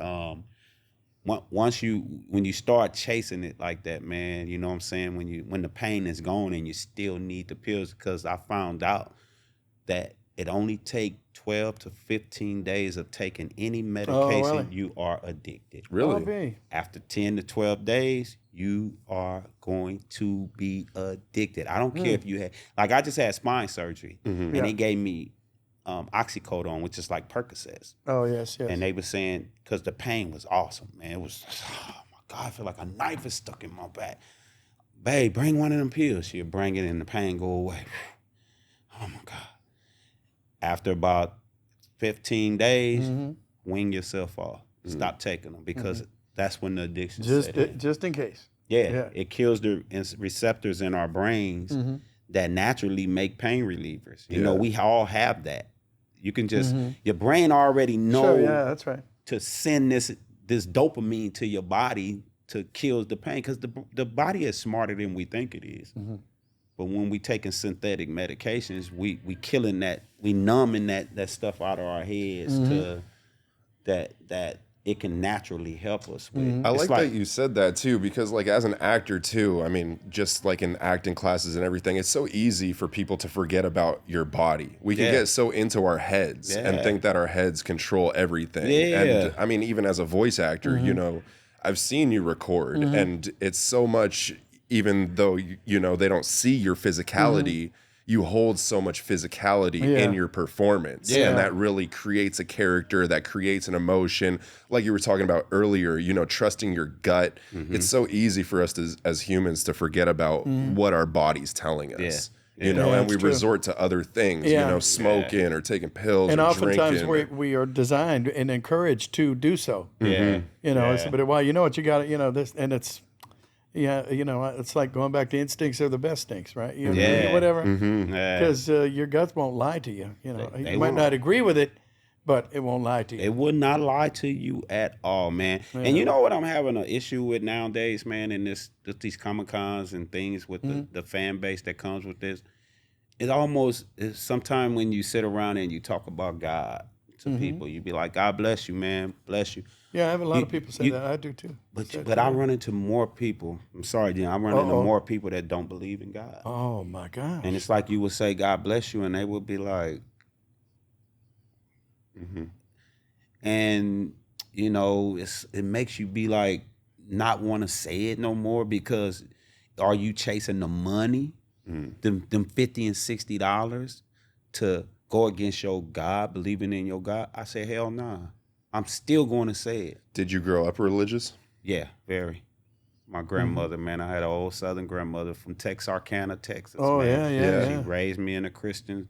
When you start chasing it like that, man, you know what I'm saying? When the pain is gone and you still need the pills, because I found out that it only take 12 to 15 days of taking any medication, you are addicted.
Really?
After 10 to 12 days, you are going to be addicted. I don't care if you had, like I just had spine surgery, and they gave me oxycodone, which is like Percocets.
Oh, yes.
And they were saying, because the pain was awesome, man. It was, oh my God, I feel like a knife is stuck in my back. Babe, bring one of them pills. She'll bring it and the pain go away. Oh my God. After about 15 days, wing yourself off. Stop taking them, because that's when the addiction set in.
Just in case.
Yeah, it kills the receptors in our brains that naturally make pain relievers. You know, we all have that. You can just, your brain already know
that's right.
to send this dopamine to your body to kill the pain, because the body is smarter than we think it is. But when we taking synthetic medications, we killing that, we numbing that stuff out of our heads to that it can naturally help us with.
I like that you said that too, because like as an actor too, I mean, just like in acting classes and everything, it's so easy for people to forget about your body. We can get so into our heads and think that our heads control everything. And I mean, even as a voice actor, I've seen you record, and it's so much, even though, they don't see your physicality, you hold so much physicality in your performance. And that really creates a character, that creates an emotion. Like you were talking about earlier, trusting your gut. It's so easy for us as humans to forget about what our body's telling us. And we resort to other things, smoking or taking pills
and
or
oftentimes
drinking.
we are designed and encouraged to do so. But well, you know what, you got to, this, and it's, it's like going back to instincts are the best stinks, right? Whatever. Because your guts won't lie to you. You might not agree with it, but it won't lie to you.
It would not lie to you at all, man. And you know what I'm having an issue with nowadays, man, in these Comic-Cons and things with the fan base that comes with this? It's sometimes when you sit around and you talk about God to people, you be like, God bless you, man, bless you.
Yeah, I have a lot of people say that. I do too.
But I run into more people. I'm sorry, Jim. I run into more people that don't believe in God.
Oh my God!
And it's like you would say, "God bless you," and they would be like, and it makes you be like not want to say it no more, because are you chasing the money, them $50 and $60 to go against your God, believing in your God? I say, hell nah. I'm still going to say it.
Did you grow up religious?
Yeah, very. My grandmother, man, I had an old Southern grandmother from Texarkana, Texas.
Oh,
man. She raised me in a Christian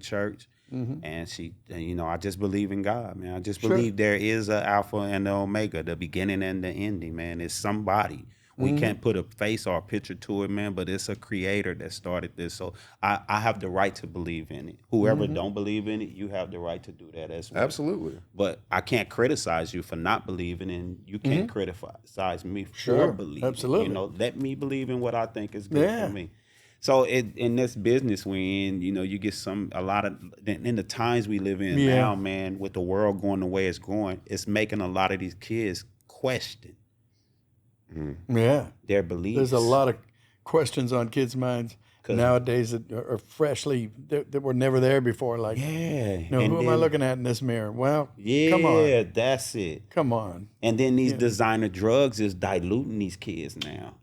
church, and she, I just believe in God, man. I just believe there is an Alpha and the Omega, the beginning and the ending, man. It's somebody. We can't put a face or a picture to it, man, but it's a creator that started this. So I have the right to believe in it. Whoever don't believe in it, you have the right to do that as well.
Absolutely.
But I can't criticize you for not believing, and you can't criticize me for believing.
Absolutely.
Let me believe in what I think is good for me. So in this business we're in, you get a lot of, in the times we live in now, man, with the world going the way it's going, it's making a lot of these kids question their beliefs.
There's a lot of questions on kids' minds. nowadays that are freshly that were never there before. Like,
Yeah.
who am I looking at in this mirror? Well, come on.
Yeah, that's it.
Come on.
And then these designer drugs is diluting these kids now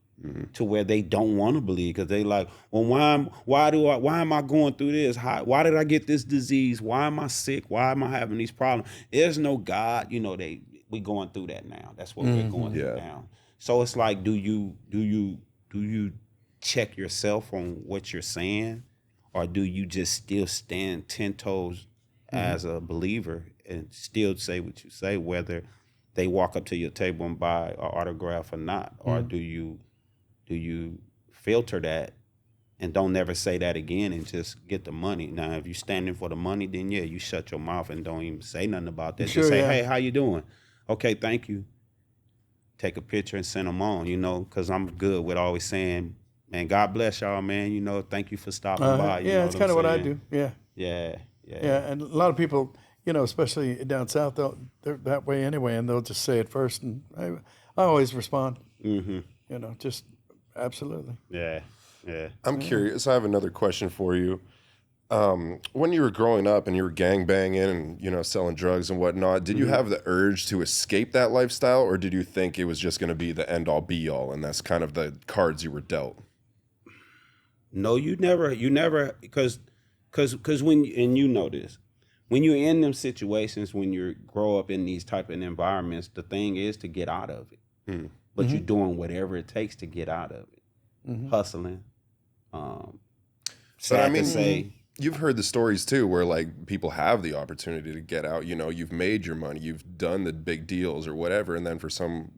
to where they don't want to believe because they like, well, why am I going through this? Why did I get this disease? Why am I sick? Why am I having these problems? There's no God. You know, we going through that now. That's what we're going through now. So it's like, do you check yourself on what you're saying, or do you just still stand 10 toes as a believer and still say what you say, whether they walk up to your table and buy an autograph or not? Or do you filter that and don't never say that again and just get the money? Now, if you're standing for the money, then yeah, you shut your mouth and don't even say nothing about that.
Sure,
just say, hey, how you doing? Okay, thank you. Take a picture and send them on, because I'm good with always saying, man, God bless y'all, man. Thank you for stopping by.
Yeah, it's kind of what I do. Yeah.
Yeah.
And a lot of people, especially down south, they're that way anyway, and they'll just say it first, and I always respond. Just absolutely.
Yeah.
I'm curious. I have another question for you. When you were growing up and you were gangbanging and selling drugs and whatnot, did you have the urge to escape that lifestyle, or did you think it was just going to be the end all be all, and that's kind of the cards you were dealt?
No, you never, because when, and you know this, when you're in them situations, when you grow up in these type of environments, the thing is to get out of it. But you're doing whatever it takes to get out of it. Hustling. Sad to say.
You've heard the stories too, where like people have the opportunity to get out. You've made your money, you've done the big deals or whatever, and then for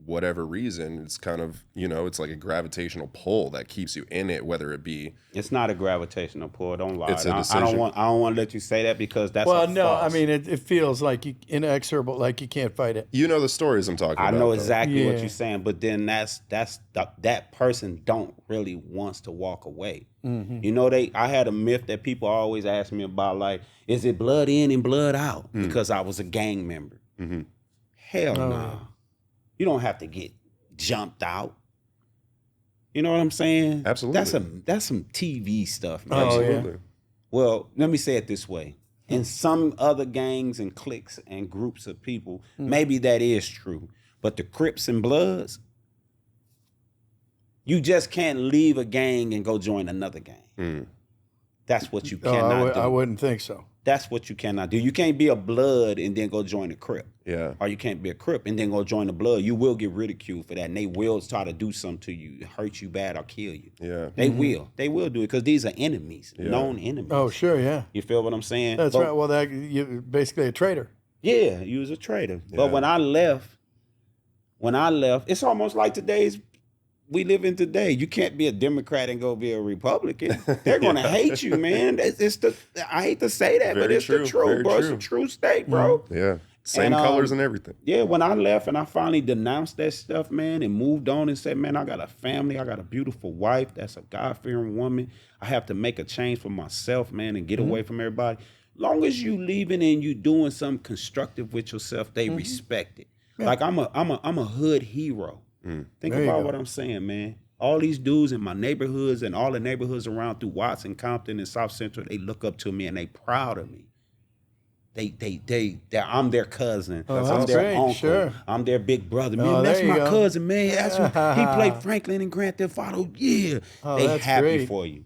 whatever reason, it's kind of it's like a gravitational pull that keeps you in it. Whether it be,
it's not a gravitational pull. Don't lie.
It's a decision.
I don't want to let you say that because that's
well,
a
no.
false.
I mean, it feels like inexorable, like you can't fight it.
You know the stories I'm talking about.
I know
though.
exactly what you're saying, but then that person don't really wants to walk away. I had a myth that people always ask me about, like, is it blood in and blood out? Because I was a gang member. Hell no. You don't have to get jumped out. You know what I'm saying?
Absolutely.
That's some TV stuff, man.
Absolutely.
Well, let me say it this way. In some other gangs and cliques and groups of people, maybe that is true. But the Crips and Bloods, you just can't leave a gang and go join another gang. That's what you cannot do.
I wouldn't think so.
That's what you cannot do. You can't be a Blood and then go join a Crip.
Yeah.
Or you can't be a Crip and then go join a Blood. You will get ridiculed for that, and they will try to do something to you, hurt you bad or kill you.
Yeah.
They will. They will do it because these are enemies, known enemies.
Oh, sure, yeah.
You feel what I'm saying?
That's right. Well, you're basically a traitor.
Yeah, you was a traitor.
Yeah.
But when I left, it's almost like we live in today. You can't be a Democrat and go be a Republican. They're going to hate you, man. I hate to say that, but it's the truth, bro. It's a true state, bro.
Yeah. Same colors and everything.
Yeah, when I left and I finally denounced that stuff, man, and moved on and said, man, I got a family. I got a beautiful wife. That's a God-fearing woman. I have to make a change for myself, man, and get away from everybody. Long as you leaving and you doing something constructive with yourself, they respect it. Yeah. Like I'm a hood hero. Think about what I'm saying, man. All these dudes in my neighborhoods and all the neighborhoods around through Watson, Compton, and South Central, they look up to me and they proud of me. I'm their cousin. I'm their uncle. Sure. I'm their big brother. Man, that's my cousin, man. That's he played Franklin and Grand Theft Auto. Yeah. They happy for you.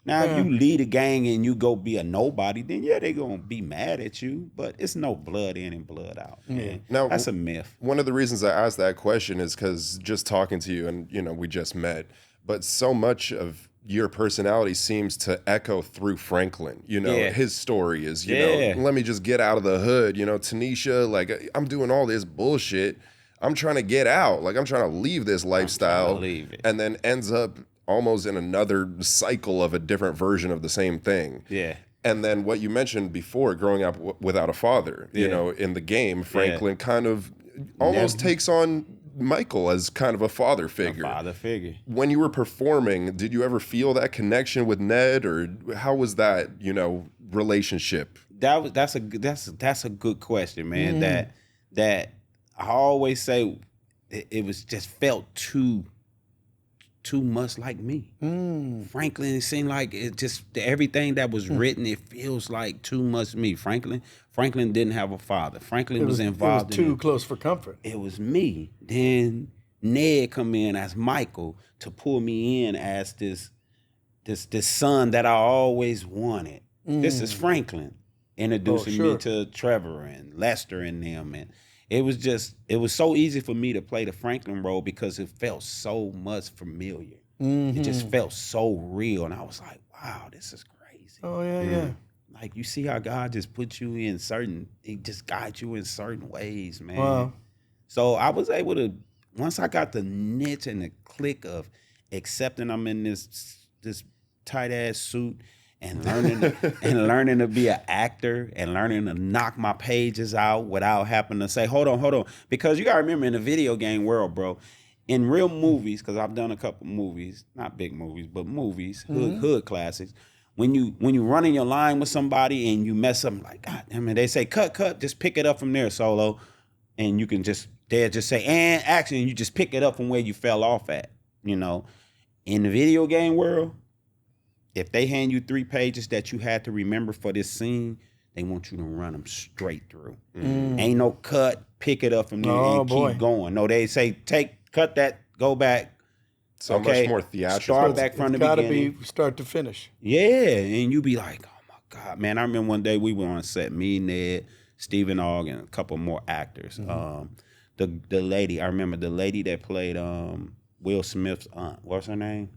Now, if you lead a gang and you go be a nobody, then they gonna be mad at you. But it's no blood in and blood out. Man. Now, that's a myth.
One of the reasons I asked that question is because just talking to you, and we just met, but so much of your personality seems to echo through Franklin. His story is, let me just get out of the hood. Tanisha, like, I'm doing all this bullshit. I'm trying to get out. Like, I'm trying to leave this lifestyle. And then ends up almost in another cycle of a different version of the same thing.
Yeah.
And then what you mentioned before, growing up without a father, in the game, Franklin kind of almost takes on Michael as kind of a father figure. When you were performing, did you ever feel that connection with Ned, or how was that, relationship?
That's a good question, man. That I always say it was just felt too too much like me. Franklin, it seemed like it just everything that was written, it feels like too much me. Franklin didn't have a father. Franklin was involved.
It was too close for comfort.
It was me. Then Ned come in as Michael to pull me in as this son that I always wanted. This is Franklin introducing me to Trevor and Lester and them, and it was so easy for me to play the Franklin role because it felt so much familiar. It just felt so real, and I was like, wow, this is crazy.
Oh yeah.
Like, you see how God just puts you in he just guides you in certain ways, man.
Wow.
So I was able to, once I got the niche and the click of accepting I'm in this tight ass suit and learning to be an actor and learning to knock my pages out without having to say, hold on. Because you gotta remember, in the video game world, bro, in real movies, because I've done a couple movies, not big movies, but movies, hood classics. When you running your line with somebody and you mess up, like, God damn it, they say cut, just pick it up from there, Solo, and you can just say and action, and you just pick it up from where you fell off at. You know, in the video game world, if they hand you 3 pages that you had to remember for this scene, they want you to run them straight through. Ain't no cut, pick it up from there and keep going. No, they say cut that, go back.
So much more theatrical.
Start back from the beginning.
It's got to be start to finish.
Yeah, and you be like, oh my God, man. I remember one day we were on set, me, Ned, Stephen Ogg, and a couple more actors. The lady, I remember the lady that played Will Smith's aunt. What's her name?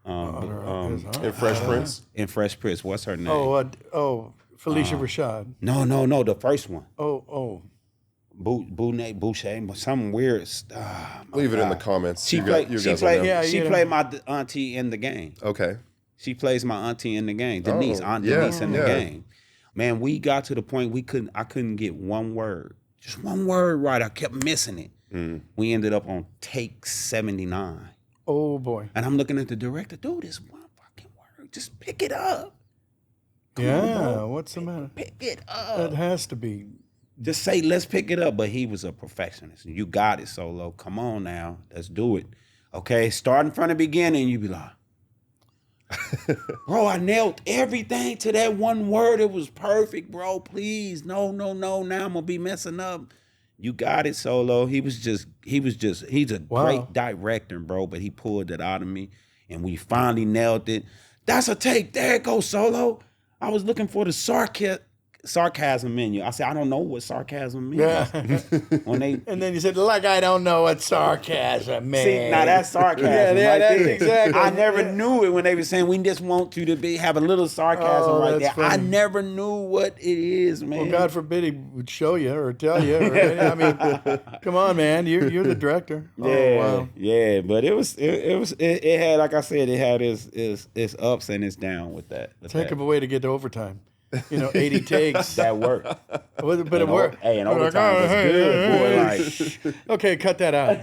In Fresh Prince?
In Fresh Prince. What's her name?
Felicia Rashad.
No, the first one.
Boucher,
something weird.
Leave it in the comments.
She played my auntie in the game.
Okay.
She plays my auntie in the game. Denise, Denise in the game. Man, we got to the point I couldn't get one word. Just one word right. I kept missing it. We ended up on take 79.
Oh boy.
And I'm looking at the director, dude, this one fucking word. Just pick it up. Come on,
what's the matter?
Pick it up.
That has to be.
Just say, let's pick it up. But he was a perfectionist. You got it, Solo. Come on now. Let's do it. Okay, starting from the beginning, you be like, bro, I nailed everything to that one word. It was perfect, bro. Please. No. Now I'm going to be messing up. You got it, Solo. He's a great director, bro, but he pulled it out of me, and we finally nailed it. That's a take. There it goes, Solo. I was looking for the sarcasm menu. I said, I don't know what sarcasm means.
Yeah.
And
then you said, like, I don't know what sarcasm means.
See, now that's sarcasm.
That's exactly.
I never knew it when they were saying we just want you to have a little sarcasm right there. Funny. I never knew what it is, man.
Well, God forbid he would show you or tell you. I mean, come on, man. You're the director.
Yeah, but it had, like I said, it had its ups and its downs with that.
Heck of a way to get to overtime. 80 takes.
That worked.
But it worked.
Hey, and overtime was good, boy.
Okay, cut that out.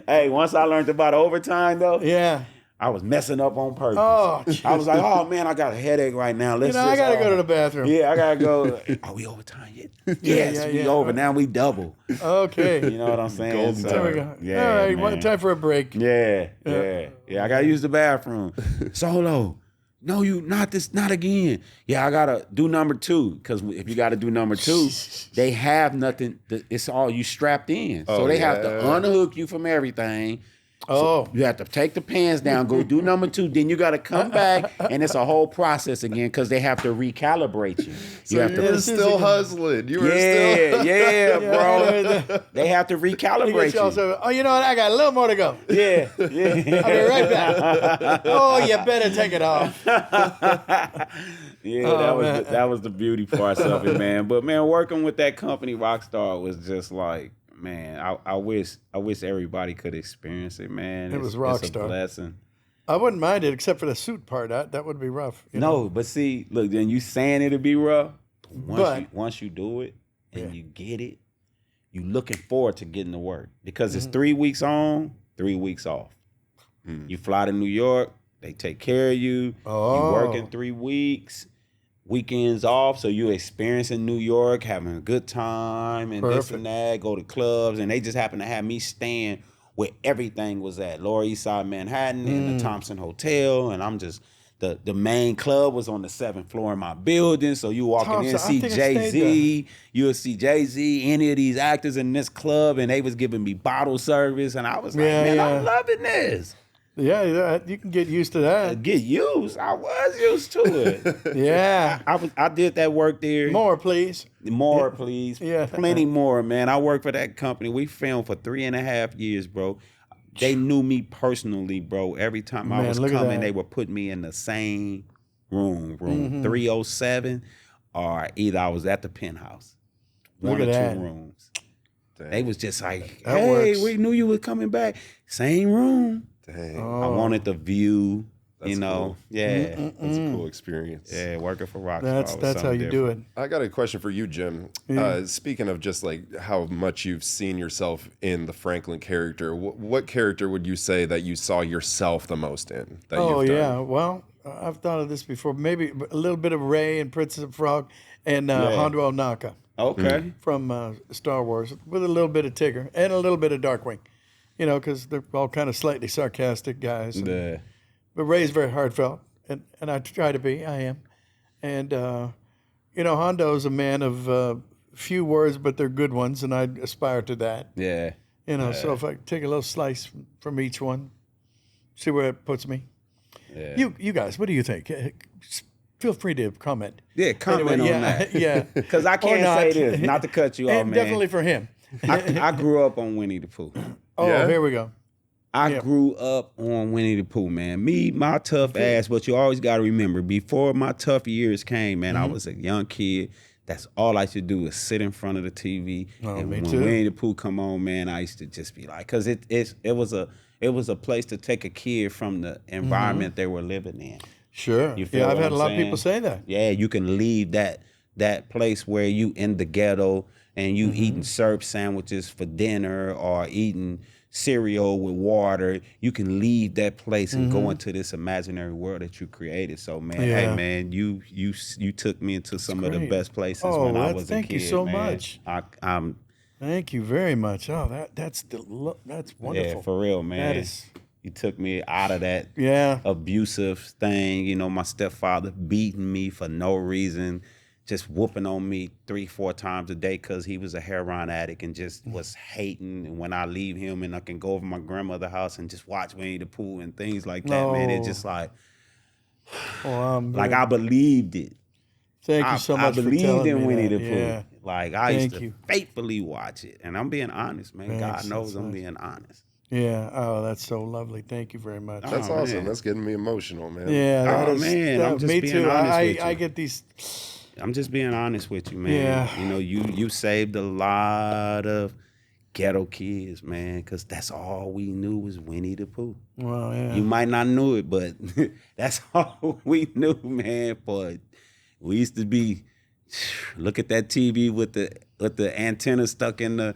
Hey, once I learned about overtime, though,
yeah,
I was messing up on purpose.
Oh, geez.
I was like, oh, man, I got a headache right now.
I got to go to the bathroom.
Yeah, I got to go. Are we overtime yet? Yes, we over. Now we double.
Okay.
You know what I'm saying?
There we go.
Yeah,
all right, man. Time for a break.
Yeah. I got to use the bathroom. Solo. No, not again. Yeah, I gotta do number 2, because if you gotta do number 2, they have nothing. It's all you strapped in, so they have to unhook you from everything. So you have to take the pants down, go do number 2, then you got to come back, and it's a whole process again because they have to recalibrate you.
You have to
still
hustling. You were
still, bro. They have to recalibrate you.
Also, you know what? I got a little more to go.
Yeah.
I'll be right back. Oh, you better take it off.
That was the beauty parts of it, man. But man, working with that company, Rockstar, was just like, man, I wish everybody could experience it, man.
It was Rockstar.
It's a blessing.
I wouldn't mind it except for the suit part. That would be rough.
No, but see, look, then you saying it'd be rough. Once you do it and you get it, you looking forward to getting to work because it's 3 weeks on, 3 weeks off. You fly to New York, they take care of you. You work in 3 weeks. Weekends off, so you experiencing New York, having a good time and this and that, go to clubs, and they just happen to have me staying where everything was at. Lower East Side Manhattan in the Thompson Hotel. And I'm just, the main club was on the 7th floor in my building. So you walking in and see Jay-Z. You'll see Jay-Z, any of these actors in this club, and they was giving me bottle service. And I was like, man, I'm loving this.
Yeah, you can get used to that.
Get used? I was used to it.
Yeah.
I did that work there.
More, please.
More, please.
Yeah.
Plenty more, man. I worked for that company. We filmed for 3.5 years, bro. They knew me personally, bro. Every time I was coming, they would put me in the same room 307, or either I was at the penthouse. One or two rooms. Dang. They was just like, hey, we knew you were coming back. Same room.
Dang.
I wanted the view. That's cool. Yeah.
That's a cool experience.
Yeah, working for Rockstar.
That's how you do it.
I got a question for you, Jim.
Yeah.
Speaking of just like how much you've seen yourself in the Franklin character, what character would you say that you saw yourself the most in? That you've done?
Well, I've thought of this before. Maybe a little bit of Ray and Princess of Frog and Hondo Naka.
Okay.
From Star Wars, with a little bit of Tigger and a little bit of Darkwing. You know, because they're all kind of slightly sarcastic guys. And, but Ray's very heartfelt, and I try to be. I am. And, you know, Hondo's a man of few words, but they're good ones, and I aspire to that.
Yeah.
You know, so if I take a little slice from each one, see where it puts me. Yeah. You guys, what do you think? Feel free to comment.
Yeah, comment on that.
Yeah.
Because I can't say this, not to cut you off, man.
Definitely for him.
I grew up on Winnie the Pooh.
Oh, here we go.
I grew up on Winnie the Pooh, man. My tough ass, but you always got to remember, before my tough years came, man, I was a young kid. That's all I used to do is sit in front of the TV. And when Winnie the Pooh come on, man, I used to just be like, because it was a place to take a kid from the environment they were living in.
Sure. Yeah, I've had a lot of people say that.
Yeah, you can leave that place where you in the ghetto and you eating syrup sandwiches for dinner or eating cereal with water. You can leave that place and go into this imaginary world that you created. So, man, hey, man, you took me into some of the best places when I was a kid.
Thank you so much. Thank you very much. Oh, that's wonderful.
Yeah, for real, man.
That is.
You took me out of that abusive thing. You know, my stepfather beating me for no reason, just whooping on me 3-4 times a day because he was a heroin addict and just was hating. And when I leave him and I can go over to my grandmother's house and just watch Winnie the Pooh and things like that, man, it's just like, like I believed it.
Thank you so much for telling me that.
I believed in Winnie the Pooh.
Yeah.
Like I used to faithfully watch it. And I'm being honest, man. God knows I'm being honest.
Yeah. Oh, that's so lovely. Thank you very much.
That's awesome. Man. That's getting me emotional, man.
Yeah. That is,
man. I'm just
me
being
too.
honest with you.
I get these.
I'm just being honest with you, man.
Yeah.
You know, you saved a lot of ghetto kids, man, because that's all we knew was Winnie the Pooh.
Well, yeah.
You might not know it, but that's all we knew, man. But we used to be look at that TV with the antenna stuck in the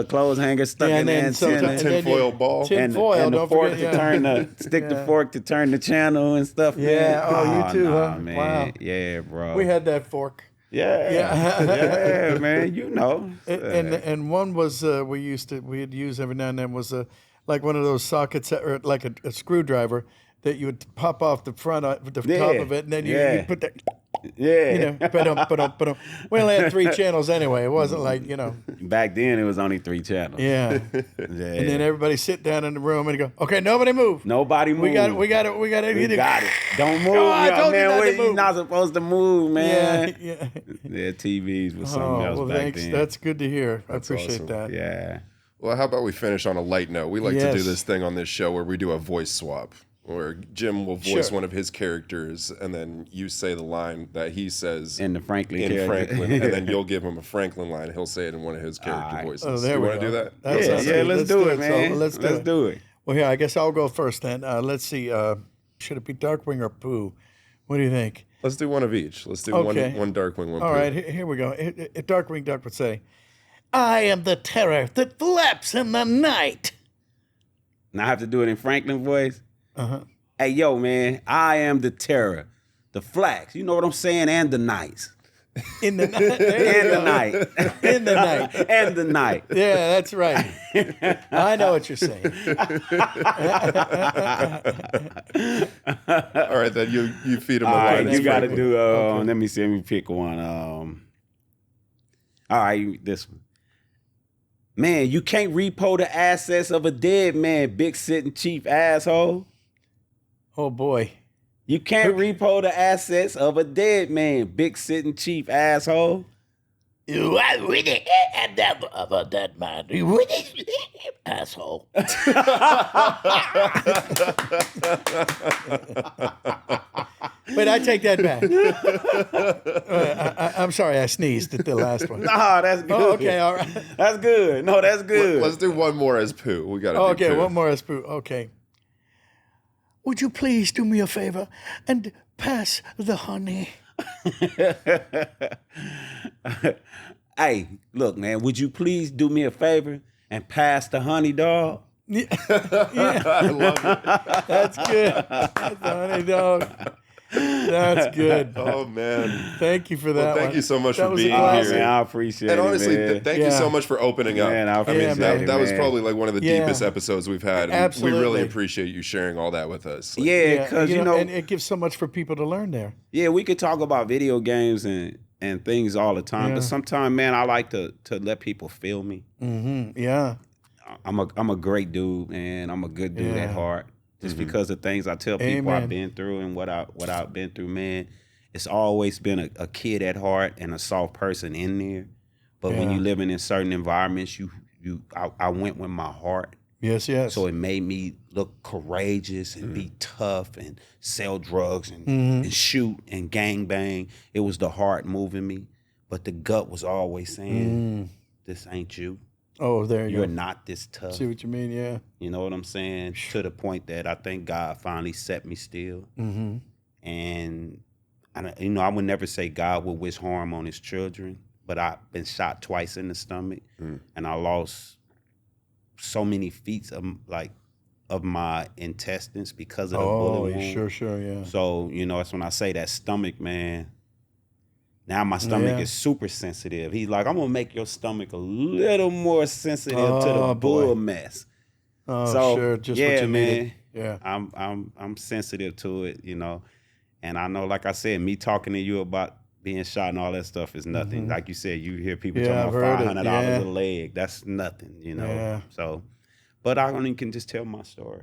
clothes hanger stuck in the antenna.
Tinfoil ball.
Tinfoil,
and the fork to turn the fork to turn the channel and stuff.
Yeah.
Man.
You too, huh?
Man.
Wow.
Yeah, bro.
We had that fork.
Yeah, man. You know.
And one was we'd use every now and then was like one of those sockets or like a screwdriver that you would pop off the front, the top of it, and then you put that.
Yeah.
You know, we only had 3 channels anyway. It wasn't like, you know.
Back then, it was only 3 channels.
Yeah. And then everybody sit down in the room and go, okay, nobody move.
Nobody move.
We got it.
We got it. Don't move.
I told you not to move.
You're not supposed to move, man.
Yeah.
Yeah, TVs was something else back
thanks.
then.
That's good to hear.
That's
I appreciate
awesome.
that.
Yeah.
Well, how about we finish on a light note? We like to do this thing on this show where we do a voice swap. Where Jim will voice one of his characters, and then you say the line that he says
in the Franklin character.
and then you'll give him a Franklin line. He'll say it in one of his character voices.
Oh, there
you
we
want to do that?
Let's do it, man.
So let's
do it.
Well, here, I guess I'll go first then. Let's see. Should it be Darkwing or Pooh? What do you think?
Let's do one of each. Let's do one Darkwing, one Pooh.
All right, here we go. Darkwing Duck would say, I am the terror that flaps in the night.
Now I have to do it in Franklin voice?
Uh-huh.
Hey, yo, man, I am the terror, the flax, you know what I'm saying, and the nights.
In the night. There you go.
night.
In the night.
And the night.
Yeah, that's right. I know what you're saying.
All right, then you feed him a
All right,
line.
you got to
right.
do.
Okay.
Let me see. Let me pick one. All right, this one. Man, you can't repo the assets of a dead man, big sitting chief asshole.
Oh boy.
You can't repo the assets of a dead man, big sitting chief asshole.
You are really of a dead man. You really asshole. But I take that back. I'm sorry, I sneezed at the last one.
Nah, that's good.
Oh, okay, all right.
That's good. No, that's good.
Let's do one more as Pooh. We got to do
Okay,
Pooh.
one more as Pooh. Okay. Would you please do me a favor and pass the honey?
Hey, look, man, would you please do me a favor and pass the honey, dog?
Yeah,
I love it.
that's good. That's the honey dog. That's good.
Oh man.
Thank you for that.
Well, thank
one.
you so much
That
for
was a
being
classic.
here.
Man, I appreciate
And
it,
honestly,
man.
thank you
Yeah.
so much for opening up.
Man, I
I mean,
appreciate it,
that was
man.
probably like one of the
Yeah.
deepest episodes we've had. And
Absolutely.
we really appreciate you sharing all that with us. Like,
Yeah, because, you know,
and it gives so much for people to learn there.
yeah, we could talk about video games and things all the time,
Yeah.
but sometimes, man, I like to let people feel me.
Mm-hmm. Yeah.
I'm a great dude, man. I'm a good dude at
Yeah.
heart. Just because of things I tell people
Amen.
I've been through and what I've been through, man. It's always been a kid at heart and a soft person in there. But when
Yeah.
you living in certain environments, I went with my heart.
Yes, yes.
So it made me look courageous and be tough and sell drugs and,
Mm-hmm.
and shoot and gang bang. It was the heart moving me, but the gut was always saying, "This ain't you.
Oh, there you
You're
go.
not this tough."
See what you mean? Yeah.
You know what I'm saying? To the point that I think God finally set me still.
Mm-hmm.
And I would never say God would wish harm on His children, but I've been shot twice in the stomach, and I lost so many feet of my intestines because of the bullet wound.
Sure, yeah.
So that's when I say that stomach, man. Now my stomach
Yeah.
is super sensitive. He's like, I'm gonna make your stomach a little more sensitive to the
Oh, boy.
bull mess.
Oh,
So,
sure. Just
yeah,
what you
man.
needed. Yeah.
I'm sensitive to it, and I know, like I said, me talking to you about being shot and all that stuff is nothing. Like you said, you hear people
Mm-hmm. Yeah, I've
talking
heard
about
it.
$500
Yeah.
a leg. That's nothing,
Yeah.
So, but I only can just tell my story,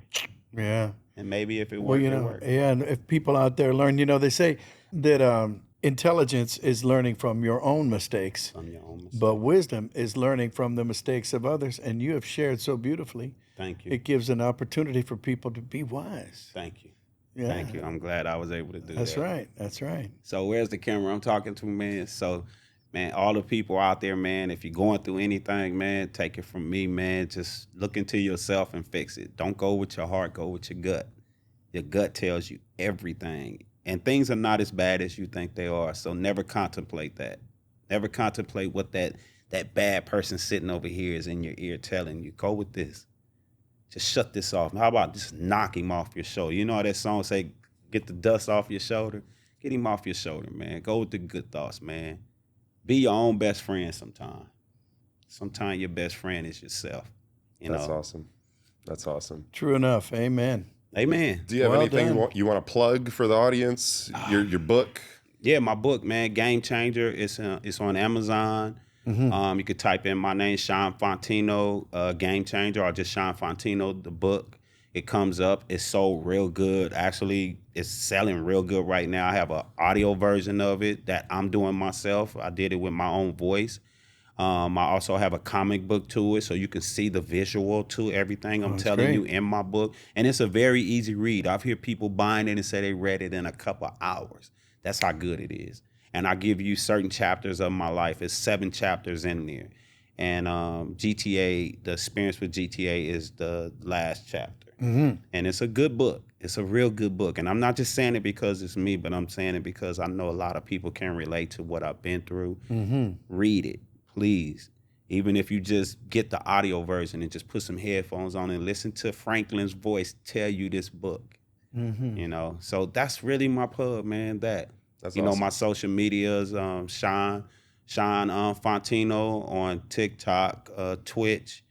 Yeah.
and maybe if it
Well,
works, it works.
yeah, and if people out there learn, they say that intelligence is learning from your own mistakes,
From your own
but wisdom is learning from the mistakes of others. And you have shared so beautifully.
Thank you.
It gives an opportunity for people to be wise.
Thank you.
Yeah.
Thank you. I'm glad I was able to do
That's
that.
right. That's right.
So where's the camera I'm talking to, man? So, man, all the people out there, man, if you're going through anything, man, take it from me, man. Just look into yourself and fix it. Don't go with your heart, go with your gut. Your gut tells you everything. And things are not as bad as you think they are. So never contemplate that. Never contemplate what that bad person sitting over here is in your ear telling you. Go with this. Just shut this off. How about just knock him off your shoulder? You know how that song say, get the dust off your shoulder? Get him off your shoulder, man. Go with the good thoughts, man. Be your own best friend sometime. Sometimes your best friend is yourself.
That's awesome. That's awesome.
True enough. Amen.
Amen.
Do you have
Well
anything
done.
you want to plug for the audience? Your book?
Yeah, my book, man, Game Changer. It's on Amazon. You could type in my name, Shawn Fonteno, Game Changer, or just Shawn Fonteno, the book. It comes up. It's sold real good. Actually, it's selling real good right now. I have an audio version of it that I'm doing myself. I did it with my own voice. I also have a comic book to it, so you can see the visual to everything I'm telling
great.
you in my book. And it's a very easy read. I've heard people buying it and say they read it in a couple of hours. That's how good it is. And I give you certain chapters of my life. It's 7 chapters in there. And GTA, the experience with GTA is the last chapter. And it's a good book. It's a real good book. And I'm not just saying it because it's me, but I'm saying it because I know a lot of people can relate to what I've been through. Read it, please. Even if you just get the audio version and just put some headphones on and listen to Franklin's voice tell you this book. So that's really my plug, man.
That's
you know,
awesome.
my social medias, Shawn Fonteno on TikTok, Twitch,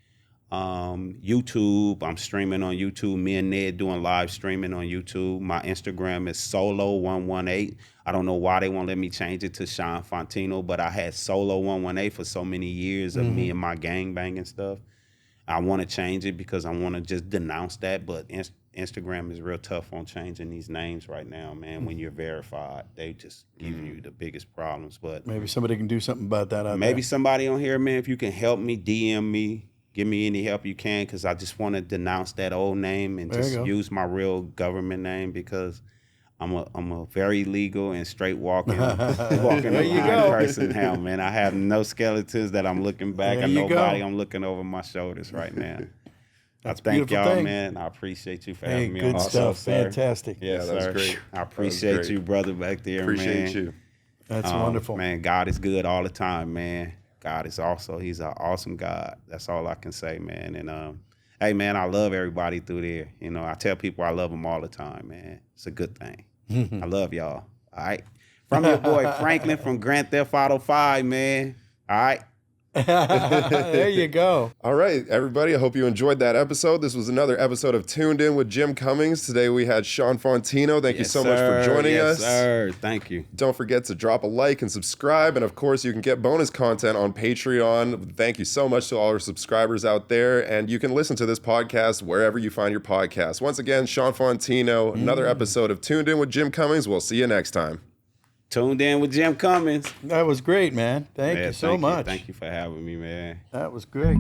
YouTube. I'm streaming on YouTube. Me and Ned doing live streaming on YouTube. My Instagram is Solo118. I don't know why they won't let me change it to Shawn Fonteno, but I had Solo118 for so many years of me and my gangbanging stuff. I want to change it because I want to just denounce that, but Instagram is real tough on changing these names right now, man. When you're verified, they just give you the biggest problems. But
Maybe somebody can do something about that out
maybe
there.
somebody on here, man, if you can help me, DM me, give me any help you can, because I just want to denounce that old name and
There you
just
go.
use my real government name, because I'm a very legal and straight walking the
There you
line
go.
person now, man. I have no skeletons that I'm looking back.
There
I
you go.
nobody I'm looking over my shoulders right now. I
That's a
thank
beautiful
y'all,
thing.
man. I appreciate you for
Hey,
having me
good
on.
stuff.
Also, sir.
Fantastic.
Yes,
that was
sir.
great.
I appreciate
great.
you, brother, back there,
Appreciate
man.
you.
That's wonderful.
Man, God is good all the time, man. God is he's an awesome God. That's all I can say, man. And hey, man, I love everybody through there. You know, I tell people I love them all the time, man. It's a good thing. I love y'all. All right. From your boy Franklin from Grand Theft Auto 5, man. All right.
There you go.
All right, everybody. I hope you enjoyed that episode. This was another episode of Tuned In with Jim Cummings. Today we had Shawn Fonteno. Thank you so much for joining us.
Yes, sir. Thank you.
Don't forget to drop a like and subscribe. And of course, you can get bonus content on Patreon. Thank you so much to all our subscribers out there. And you can listen to this podcast wherever you find your podcast. Once again, Shawn Fonteno, another episode of Tuned In with Jim Cummings. We'll see you next time.
Tuned In with Jim Cummings.
That was great, man. Thank you so much.
Thank you for having me, man.
That was great.